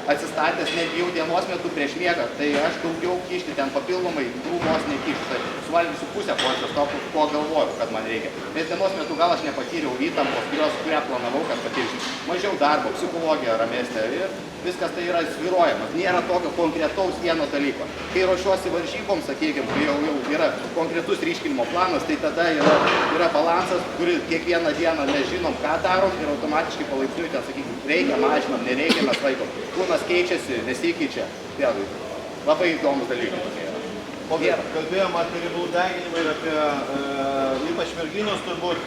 atsistatęs, netgi jau dienos metu prieš miegą, tai aš daugiau kišti ten papildomai grūmos nekišti, tai suvalgysiu pusę porcijos to, ko galvoju, kad man reikia. Bet dienos metu gal aš nepatyriau įtampos, kurią planavau, kad patirsiu. Mažiau darbo, psichologija ramesnė ir viskas tai yra svyruojamas, nėra tokio konkretaus vieno dalyko. Kai ruošiuosi varžyboms, sakykime, kai jau yra konkretus ryškinimo planas, tai tada yra balansas, kurį kiekvieną dieną mes žinom, ką darom ir automatiškai palaipsniui ten, sakykime, reikia, mažinam, nereikia, mes laikom. Kūnas keičiasi, nesikeičia. Vėlgi, labai įdomus dalykai tokie yra. O kalbėjom apie riebalų deginimą ir apie ypač merginos turbūt.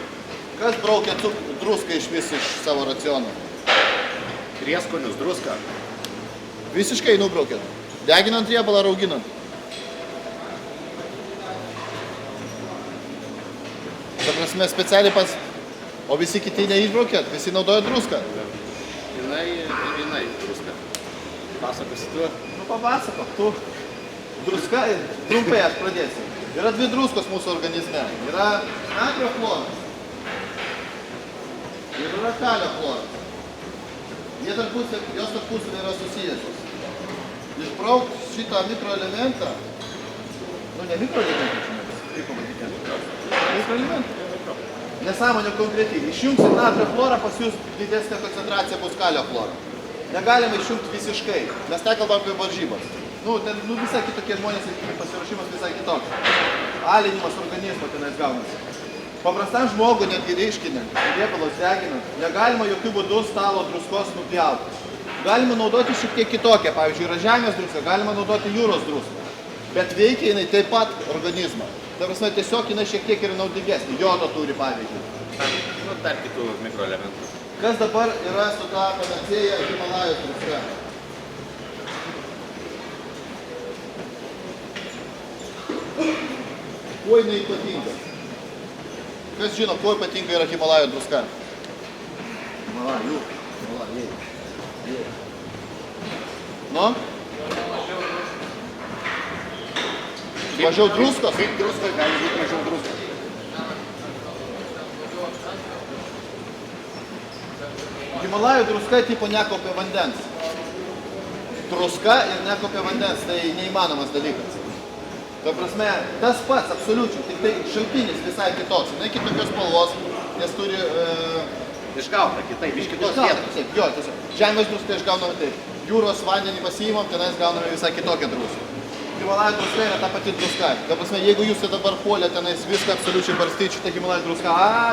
Kas braukia druską iš savo raciono? Prieskonius, druską. Visiškai nubraukėt? Deginant riebalą ar auginant? Ta prasme specialiai pats, o visi kiti neišbraukėt, visi naudoja druską? Jinai druską. Pasakosi tu? Nu papasakok, tu. Druska, trumpai aš pradėsiu. Yra dvi druskos mūsų organizme. Yra natrio chloras ir yra kalio chloras. Jos tarpusavy yra susijusios. Išbraukt šitą mikroelementą, nu ne mikroelementą, kaip pavadinti? Mikroelementą. Nesąmonė konkretiai. Išjungsit natrio chlorą, pas jūs didesnė koncentracija bus kalio chloro. Negalima išjungti visiškai, mes tai kalbam apie varžybas. Visai kitokie žmonės, pasiruošimas visai kitoks. Alinimas organizmo tenais gaunasi. Paprastam žmogui, netgi ryškinant, riebalus deginant, negalima jokių būdų stalo druskos nupjauti. Galima naudoti šiek tiek kitokią, pavyzdžiui, yra žemės druska, galima naudoti jūros druską. Bet veikia jinai taip pat organizmą. Ta prasme, tiesiog jinai šiek tiek yra naudingesnė. Jodo turi, pavyzdžiui. Dar kitų mikroelementų. Kas dabar yra su ta panacėja Himalajos druska? Kuo jinai ypatinga? Kas žino, kuo ypatinga yra Himalajo druska? Himalajų. Nu? Mažiau druskos? Kaip druskoj gali būti mažiau druskos? Himalajų druska tipo nekaupia vandens. Druska ir nekaupia vandens, tai neįmanomas dalykas. Ta prasme, tas pats, absoliučiai, tik tai šaltinis visai kitoks. Jinai kitokios spalvos, nes turi... Išgauta kitaip, iš kitos vietos. Jo, tiesiog. Žemės druską išgauname taip. Jūros vandenį pasiimam, tenais gauname visai kitokią druską. Himalajų druska yra ta pati druska. Ta prasme, jeigu jūs dabar puolė tenais viską absoliučiai barstyti šitą Himalajų druską,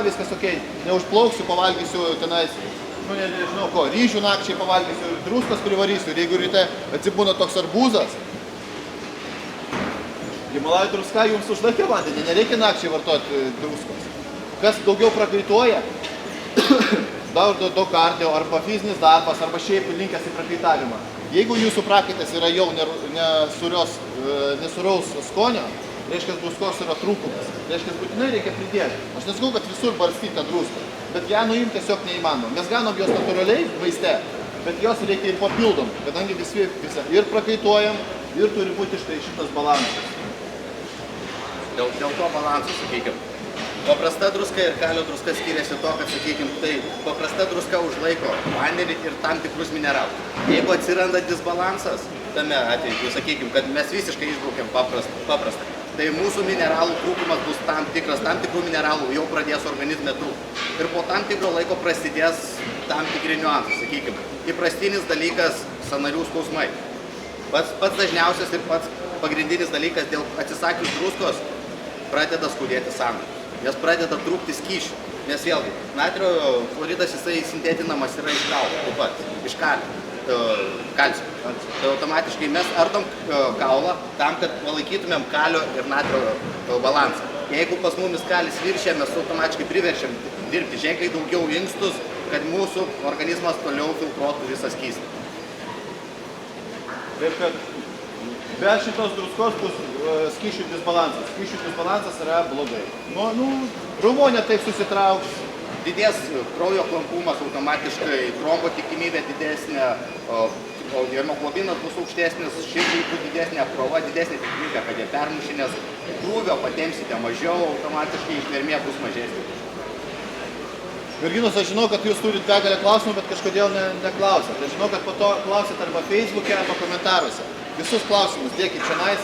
viskas okei, neužplauksiu, pavalgysiu tenais, nežinau ko, ryžių nakčiai pavalgysiu, druskas privarysiu. Ir jeigu ryte atsibūna toks arbūzas, Himalajų druska jums užlaikė vandenį, nereikia nakčiai vartoti druskos. Kas daugiau prakaituoja, daug kardio, arba fizinis darbas, arba šiaip linkęs į prakaitavimą. Jeigu jūsų prakaitas yra jau nesūraus skonio, reiškia druskos yra trūkumas. Reiškia būtinai reikia pridėti. Aš nesakau, kad visur barstyti tą druską, bet ją nuimti tiesiog neįmanoma. Mes gaunam jos natūraliai vaiste, bet jos reikia ir papildom, kadangi visą ir prakaituojam, ir turi būti štai šitas balansas. Dėl to balanso, sakykime, paprasta druska ir kalio druska skiriasi to, kad, sakykime, tai paprasta druska užlaiko vandenį ir tam tikrus mineralus. Jeigu atsiranda disbalansas tame atveju, sakykime, kad mes visiškai išbraukiam paprastą, tai mūsų mineralų trūkumas bus tam tikrų mineralų jau pradės organizme trūkti. Ir po tam tikro laiko prasidės tam tikri niuansai, sakykime. Įprastinis dalykas – sąnarių skausmai. Pats dažniausias ir pats pagrindinis dalykas dėl atsisakius druskos pradeda skaudėti sąnarius. Jas pradeda trūkti skysčių. Nes vėlgi, natrio chloridas jisai sintetinamas yra iš kaulo, taip pat, iš kalcio. Tai automatiškai mes ardom kaulą tam, kad palaikytumėm kalio ir natrio balansą. Jeigu pas mumis kalis viršė, mes automatiškai priverčiam dirbti ženkliai daugiau inkstus, kad mūsų organizmas toliau filtruotų visą skystį. Taip kad be šitos druskos bus skysčių disbalansas. Skysčių disbalansas yra blogai. Raumuo netaip susitrauks. Didės kraujo klampumas automatiškai, trombo tikimybė didesnė, o hemoglobinas bus aukštesnis, širdžiai bus didesnė apkrova, didesnė tikimybė, kad jie permušinės, krūvio patempsite mažiau, automatiškai ištvermė bus mažesnė. Virginus, aš žinau, kad jūs turit begalę klausimų, bet kažkodėl neklausėt. Aš žinau, kad po to klausėt arba Facebook'e, arba komentaruose. Visus klausimus dėkit čionais.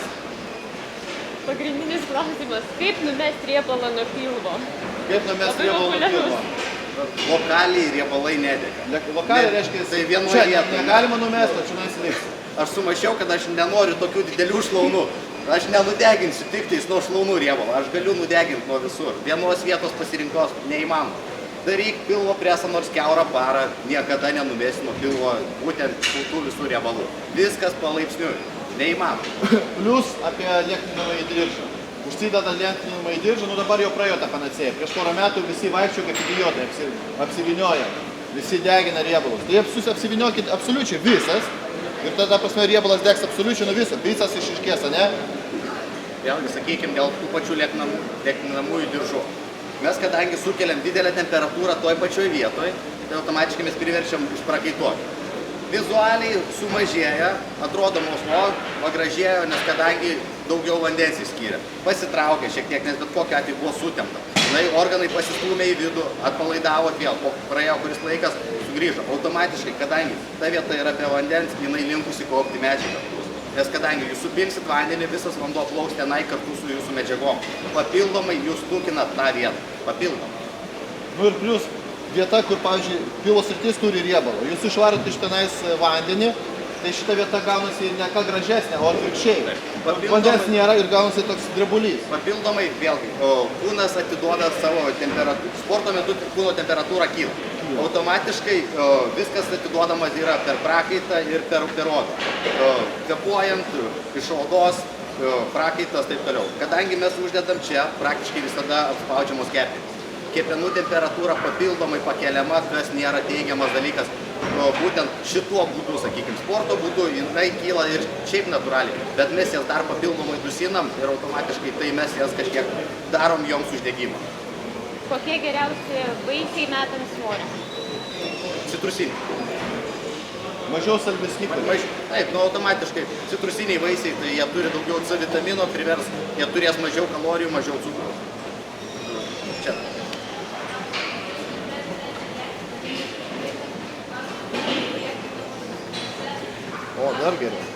Pagrindinis klausimas, kaip numesti riebalą nuo pilvo? Kaip numest Labai riebalą nuo populiarus. pilvo? Lokaliai riebalai nedega. Lokaliai reiškia, tai vienoje čia vietoje. negalima numesti, o čionais liks. Aš sumašiau, kad aš nenoriu tokių didelių šlaunų. Aš nenudeginsiu tik tais nuo šlaunų riebalą, aš galiu nudeginti nuo visur. Vienos vietos pasirinktos neįmanoma. Daryk pilvo presą nors kiaurą parą, niekada nenumesi nuo pilvo būtent tų visų riebalų. Viskas palaipsniui, neįmanoma. Plius apie liekninamą į diržą. Užsideda liekninamą į diržą, nu dabar jau praėjo tą panacėją. Prieš porą metų visi vaikščiojo kaip idiotai, apsivinioja. Visi degina riebalus. Tai apsiviniokit absoliučiai visas. Ir tada prasme riebalas degs absoliučiai nuo viso. Visas išiškės, ne? Vėlgi, sakykime, dėl tų pačių liekninamųjų diržų. Mes, kadangi sukeliam didelę temperatūrą toj pačioj vietoj, tai automatiškai mes priverčiam išprakaituoti. Vizualiai sumažėja, atrodo moslo, pagražėjo, nes kadangi daugiau vandens išskyrė. Pasitraukė šiek tiek, nes bet kokiu atveju buvo sutemta. Organai pasistūmė į vidų, atpalaidavo vėl, po praėjo kuris laikas, sugrįžo. Automatiškai, kadangi ta vieta yra apie vandens, jinai linkusi kaupti medžiagą. Nes kadangi jūs supilsit vandenį, visas vanduo plauks tenai kartu su jūsų medžiagom. Papildomai jūs tukinat tą vietą. Papildomai. Nu ir plius vieta, kur, pavyzdžiui, pilvo sritis turi riebalą. Jūs išvarot iš tenais vandenį, tai šita vieta gaunasi ne ką gražesnė, o atvirkščiai. Vandens nėra ir gaunasi toks drebulys. Papildomai, vėlgi, kūnas atiduoda savo temperatūrą. Sporto metu kūno temperatūra kyla. Automatiškai viskas atiduodamas yra per prakaitą ir per odą. Kvėpuojant, iš odos, prakaitas, taip toliau. Kadangi mes uždedam čia, praktiškai visada apspaudžiamos kepenys. Kepenų temperatūra papildomai pakeliama, kas nėra teigiamas dalykas. Būtent šituo būdu, sakykime, sporto būdu, jinai kyla ir šiaip natūraliai. Bet mes jas dar papildomai dusinam ir automatiškai tai mes jas kažkiek darom joms uždegimą. Kokie geriausi vaisiai metant svorį? Citrusiniai. Mažiau saldesni. Taip, nu automatiškai citrusiniai vaisiai, tai jie turi daugiau C vitamino, jie turės mažiau kalorijų, mažiau cukrų. Čia. O, dar geriau.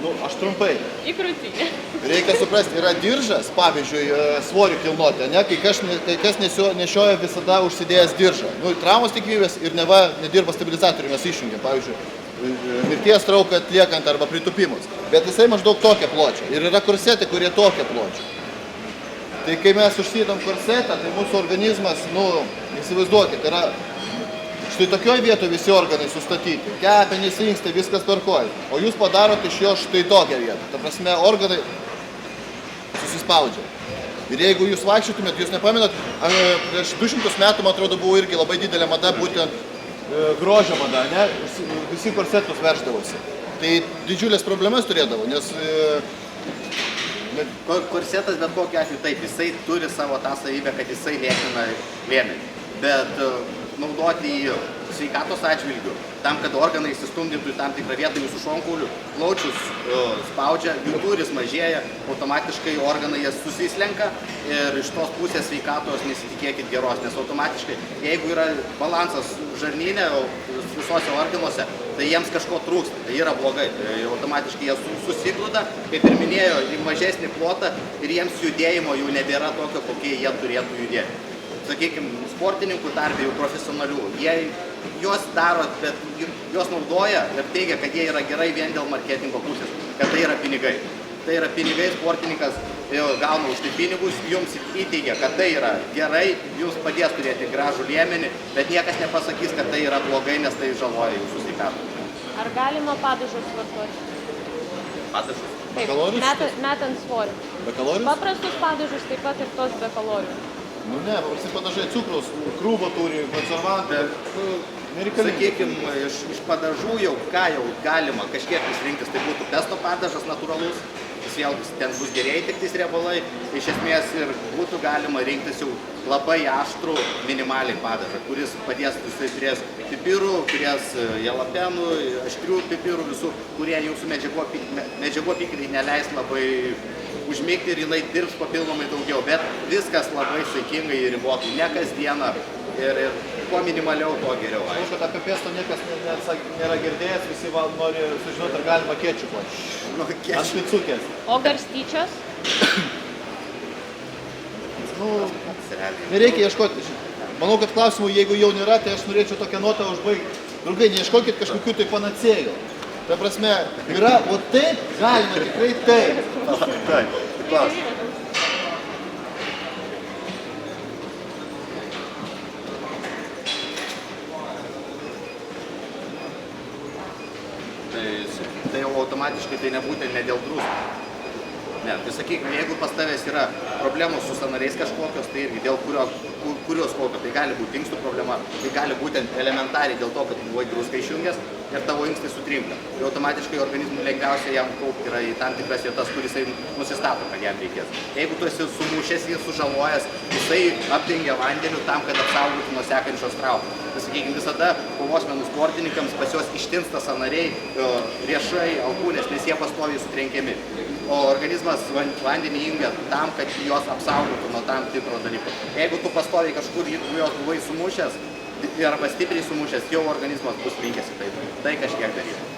Nu, aš trumpai. Į krūtinę. Reikia suprasti, yra diržas, pavyzdžiui, svorių kilnoti, ne? Kai kas nešioja visada užsidėjęs diržą. Nu, traumos tikimybės ir neva nedirba stabilizatorių, mes išjungiam, pavyzdžiui, mirties trauką atliekant arba pritupimus. Bet jisai maždaug tokia pločia. Ir yra korsetai, kurie tokia pločia. Tai kai mes užsidedam korsetą, tai mūsų organizmas, nu, įsivaizduokit, yra štai tokioj vietoje visi organai sustatyti. Kepenys, inkstai, viskas tvarkoj. O jūs padarot iš jo štai tokią vietą. Ta prasme, organai susispaudžia. Ir jeigu jūs vaikščiotumėt, jūs nepamenat, prieš 200 metų, man atrodo, buvo irgi labai didelė mada, būtent grožio mada, ne? Visi korsetus verždavosi. Tai didžiulės problemas turėdavo, nes... Korsetas bet kokiu atveju taip, jisai turi savo tą savybę, kad jisai lėtina liemenį. Bet naudoti jį sveikatos atžvilgių, tam, kad organai įsistumdytų į tam tikrą vietą jūsų šonkaulių, plaučius spaudžia, jų tūris mažėja, automatiškai organai jas susislenka ir iš tos pusės sveikatos nesitikėkit geros, nes automatiškai, jeigu yra balansas žarnyne visose organuose, tai jiems kažko trūksta, tai yra blogai, tai automatiškai jie susigluda, kaip ir minėjo, į mažesnį plotą ir jiems judėjimo jau nebėra tokio, kokie jie turėtų judėti. Sakykime, sportininkų tarpe jau profesionalių, jie juos daro, bet juos naudoja ir teigia, kad jie yra gerai vien dėl marketingo pusės, kad tai yra pinigai. Tai yra pinigai, sportininkas gauna už tai pinigus, jums įteigia, kad tai yra gerai, jums padės turėti gražų liemenį, bet niekas nepasakys, kad tai yra blogai, nes tai žaloja jūsų sveikatą. Ar galima padažus vartoti? Padažus? Taip, metant svorį. Be kalorijų? Paprastus padažus, taip pat ir tos be kalorijų. Nu ne, paprastai padažai cukraus, krūvo turi, konservantų. Nereikalingi. sakykime, iš padažų jau, ką jau galima kažkiek rinktis, tai būtų pesto padažas natūralus, jis vėlgi ten bus gerieji tik tais riebalai, iš esmės ir būtų galima rinktis jau labai aštrų minimaliai padažą, kuris padės, jisai turės pipirų, turės jalapenų, aštrių pipirų visų, kurie jūsų medžiagų apykaitai neleis labai užmigti ir jinai dirbs papildomai daugiau, bet viskas labai saikingai ir ribotai, ne kasdieną ir kuo minimaliau, tuo geriau. Žinau, kad apie pesto niekas nėra girdėjęs, visi nori sužinoti, ar galima kečupą. Nu, Ant picukės. O garstyčios? Nu, nereikia ieškoti. Manau, kad klausimų, jeigu jau nėra, tai aš norėčiau tokią notą užbaigti. Draugai, neieškokit kažkokių tai panacėjų. Ta prasme, yra, o taip galima, tikrai taip. Taip, klaus. Tai jau automatiškai tai nebūtent ne dėl druskų. Ne, tai sakykime, jeigu pas tavęs yra problemos su sąnariais kažkokios, tai irgi dėl kurios kokio, tai gali būti inkstų problema, tai gali būti elementariai dėl to, kad buvai druską išjungęs ir tavo inkstai sutrinka. Tai automatiškai organizmui lengviausia jam kaupti yra į tam tikras vietas, kur jisai nusistato, kad jam reikės. Jeigu tu esi sumušęs, jis sužalojęs, jisai apdengia vandeniu tam, kad apsaugotų nuo sekančios traumos. Tai sakykime, visada kovos menų sportininkams pas juos ištinsta sąnariai, riešai, alkūnės, nes jie pastoviai sutrenkiami. O organizmas vandenį įjungia tam, kad juos apsaugotų nuo tam tikro dalyko. Jeigu tu pastoviai kažkur juos buvai sumušęs arba stipriai sumušęs, jau organizmas bus linkęs į tai kažkiek daryti.